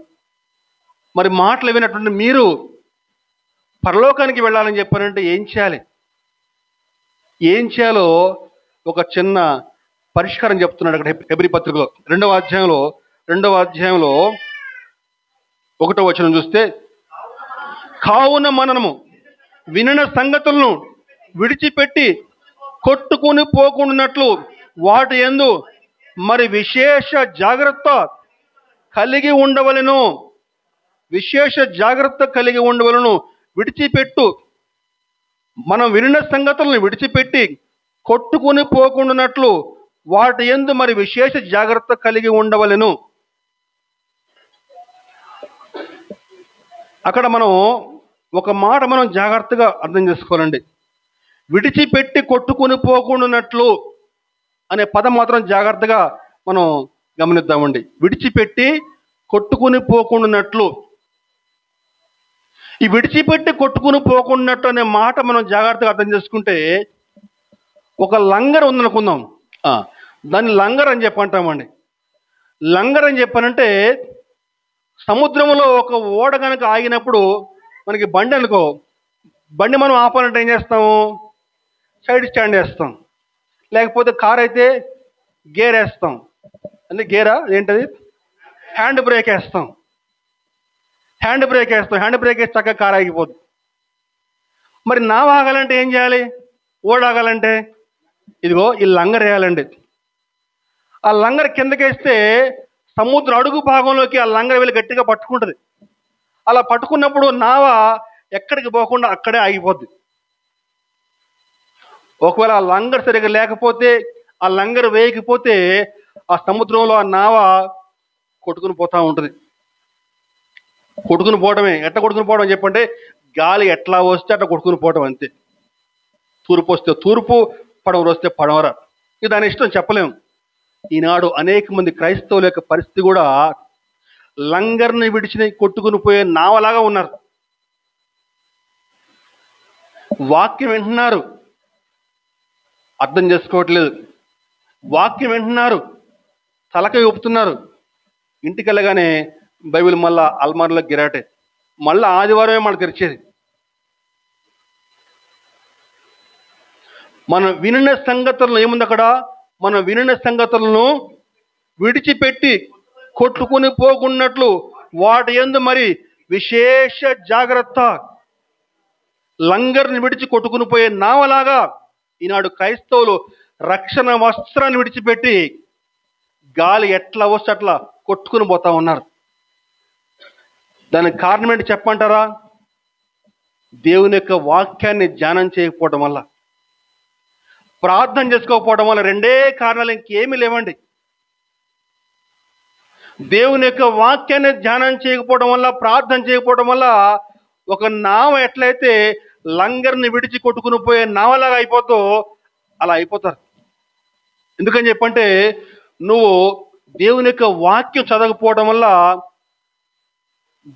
మరి మాటలు విన్నటువంటి మీరు పరలోకానికి వెళ్ళాలని చెప్పారంటే ఏం చేయాలి? ఏం చేయాలో ఒక చిన్న పరిష్కారం చెప్తున్నాడు అక్కడ హెబ్రీ పత్రికలో 2వ అధ్యాయంలో 1వ వచనం చూస్తే, కావున మనము వినిన సంగతులను విడిచిపెట్టి కొట్టుకుని పోకుండానట్లు వాటి యందు మరి విశేష జాగ్రత్త కలిగి ఉండవలెను. విశేష జాగ్రత్త కలిగి ఉండవలను. విడిచిపెట్టు, మనం వినిన సంగతులను విడిచిపెట్టి కొట్టుకుని పోకుండానట్లు వాటి యందు మరి విశేష జాగ్రత్త కలిగి ఉండవలెను. అక్కడ మనం ఒక మాట మనం జాగ్రత్తగా అర్థం చేసుకోవాలండి. విడిచిపెట్టి కొట్టుకుని పోకుండానట్లు అనే పదం మాత్రం జాగ్రత్తగా మనం గమనిద్దామండి. విడిచిపెట్టి కొట్టుకుని పోకుండానట్లు. ఈ విడిచిపెట్టి కొట్టుకుని పోకుండానట్టు అనే మాట మనం జాగ్రత్తగా అర్థం చేసుకుంటే, ఒక లంగర్ ఉందనుకుందాం. దాన్ని లంగర్ అని చెప్పంటామండి. లంగర్ అని చెప్పానంటే, సముద్రంలో ఒక ఓడ కనుక ఆగినప్పుడు మనకి బండి అనుకో, బండి మనం ఆపాలంటే ఏం చేస్తాము? సైడ్ స్టాండ్ వేస్తాం. లేకపోతే కార్ అయితే గేర్ వేస్తాం. అంటే గేరా ఏంటది? హ్యాండ్ బ్రేక్ వేస్తాం. హ్యాండ్ బ్రేక్ వేస్తే చక్కగా కార్ ఆగిపోద్ది. మరి నావ ఆగాలంటే ఏం చేయాలి? ఓడ ఆగాలంటే ఇదిగో ఈ లంగర్ వేయాలండి. ఆ లంగర్ కిందకేస్తే సముద్ర అడుగు భాగంలోకి ఆ లంగర్ వెళ్ళి గట్టిగా పట్టుకుంటుంది. అలా పట్టుకున్నప్పుడు నావ ఎక్కడికి పోకుండా అక్కడే ఆగిపోద్ది. ఒకవేళ ఆ లంగర్ సరిగ్గా లేకపోతే, ఆ లంగర్ వేయకపోతే ఆ సముద్రంలో ఆ నావ కొట్టుకుని పోతూ ఉంటుంది. కొట్టుకుని పోవడమే. ఎట్లా కొట్టుకుని పోవడం చెప్పంటే, గాలి ఎట్లా వస్తే అట్లా కొట్టుకుని పోవడం అంతే. తూర్పు వస్తే తూర్పు, పడవరు వస్తే పడవర. ఇది దాని ఇష్టం, చెప్పలేము. ఈనాడు అనేక మంది క్రైస్తవుల యొక్క పరిస్థితి కూడా లంగర్ని విడిచి కొట్టుకుని పోయే నావలాగా ఉన్నారు. వాక్యం వింటున్నారు, అర్థం చేసుకోవట్లేదు. వాక్యం వింటున్నారు, తలకాయ ఊపుతున్నారు. ఇంటికి వెళ్ళగానే బైబిల్ మళ్ళా అల్మార్లో గిరాటే. మళ్ళీ ఆదివారమే మనం తెరిచేది. మనం వినిన సంగతులను ఏముంది అక్కడ? మనం వినిన సంగతులను విడిచిపెట్టి కొట్టుకుని పోకున్నట్లు వాటి యందు మరి విశేష జాగ్రత్త. లంగర్ని విడిచి కొట్టుకుని పోయే నావలాగా ఈనాడు క్రైస్తవులు రక్షణ వస్త్రాన్ని విడిచిపెట్టి గాలి ఎట్లా వస్తే అట్లా కొట్టుకుని పోతా ఉన్నారు. దానికి కారణం ఏంటి చెప్పంటారా? దేవుని యొక్క వాక్యాన్ని ధ్యానం చేయకపోవడం వల్ల, ప్రార్థన చేసుకోకపోవడం వల్ల. రెండే కారణాలు, ఇంకేమీ లేవండి. దేవుని యొక్క వాక్యాన్ని ధ్యానం చేయకపోవడం వల్ల, ప్రార్థన చేయకపోవడం వల్ల ఒక నావ ఎట్లయితే లంగర్ని విడిచి కొట్టుకుని పోయే నావలాగా అయిపోతో అలా అయిపోతారు. ఎందుకని చెప్పంటే, నువ్వు దేవుని యొక్క వాక్యం చదవకపోవడం వల్ల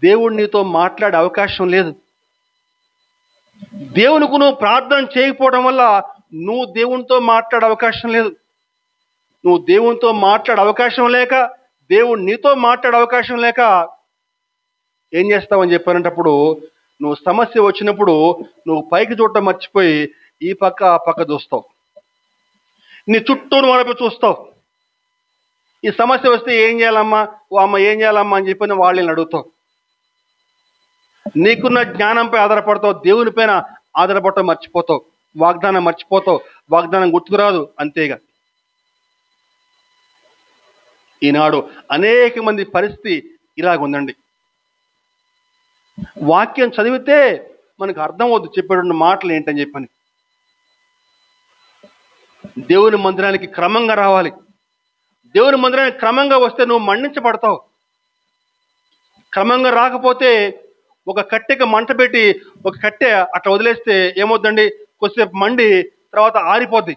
దేవుడు నీతో మాట్లాడే అవకాశం లేదు. దేవునికి నువ్వు ప్రార్థన చేయకపోవడం వల్ల నువ్వు దేవునితో మాట్లాడే అవకాశం లేదు. నువ్వు దేవునితో మాట్లాడే అవకాశం లేక, దేవుడు నీతో మాట్లాడే అవకాశం లేక ఏం చేస్తావని చెప్పారంటప్పుడు, నువ్వు సమస్య వచ్చినప్పుడు నువ్వు పైకి చూడటం మర్చిపోయి ఈ పక్క ఆ పక్క చూస్తావు. నీ చుట్టూ నువ్వు చూస్తావు. ఈ సమస్య వస్తే ఏం చేయాలమ్మా, ఓ అమ్మ ఏం చేయాలమ్మా అని చెప్పి వాళ్ళని అడుగుతావు. నీకున్న జ్ఞానంపై ఆధారపడతావు, దేవుని పైన ఆధారపడటం మర్చిపోతావు. వాగ్దానం మర్చిపోతావు, వాగ్దానం గుర్తుకురాదు, అంతేగా. ఈనాడు అనేక మంది పరిస్థితి ఇలాగుందండి. వాక్యం చదివితే మనకు అర్థం అవుతుంది చెప్పేటువంటి మాటలు ఏంటని చెప్పని. దేవుని మందిరానికి క్రమంగా రావాలి. దేవుని మందిరానికి క్రమంగా వస్తే నువ్వు మండించబడతావు. క్రమంగా రాకపోతే ఒక కట్టెకి మంట పెట్టి ఒక కట్టె అట్లా వదిలేస్తే ఏమవుతుందండి? కొద్దిసేపు మండి తర్వాత ఆరిపోద్ది.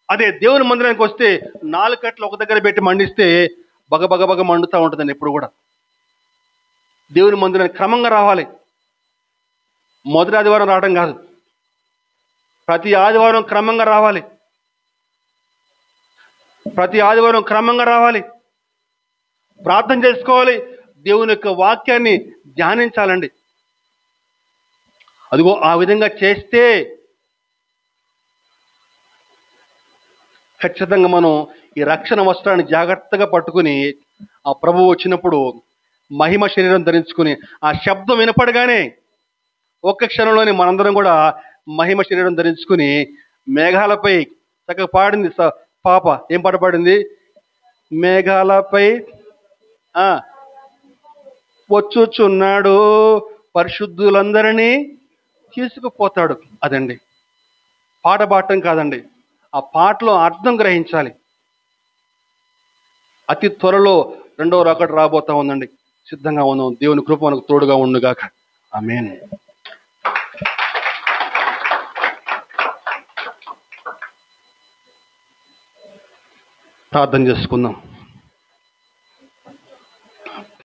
అదే దేవుని మందిరానికి వస్తే 4 కట్టెలు ఒక దగ్గర పెట్టి మండిస్తే బగ బగ బగ మండుతూ ఉంటుందండి. ఎప్పుడు కూడా దేవుని మందిరానికి క్రమంగా రావాలి. మొదటి ఆదివారం రావడం కాదు, ప్రతి ఆదివారం క్రమంగా రావాలి. ప్రతి ఆదివారం క్రమంగా రావాలి, ప్రార్థన చేసుకోవాలి, దేవుని యొక్క వాక్యాన్ని ధ్యానించాలండి. అదిగో ఆ విధంగా చేస్తే ఖచ్చితంగా మనం ఈ రక్షణ వస్త్రాన్ని జాగ్రత్తగా పట్టుకుని ఆ ప్రభువు వచ్చినప్పుడు మహిమ శరీరం ధరించుకుని ఆ శబ్దం వినపడగానే ఒక్క క్షణంలోనే మనందరం కూడా మహిమ శరీరం ధరించుకుని మేఘాలపై చక్కగా పాడింది పాప. ఏం పాట పాడింది? మేఘాలపై వచ్చుచున్నాడు, పరిశుద్ధులందరినీ తీసుకుపోతాడు. అదండి పాట పాడటం కాదండి, ఆ పాటలో అర్థం గ్రహించాలి. అతి త్వరలో రెండవ రాకడ రాబోతా ఉందండి. సిద్ధంగా ఉన్నాం. దేవుని కృప మనకు తోడుగా ఉండుగాక. ఆమేన్. ప్రార్థన చేసుకుందాం.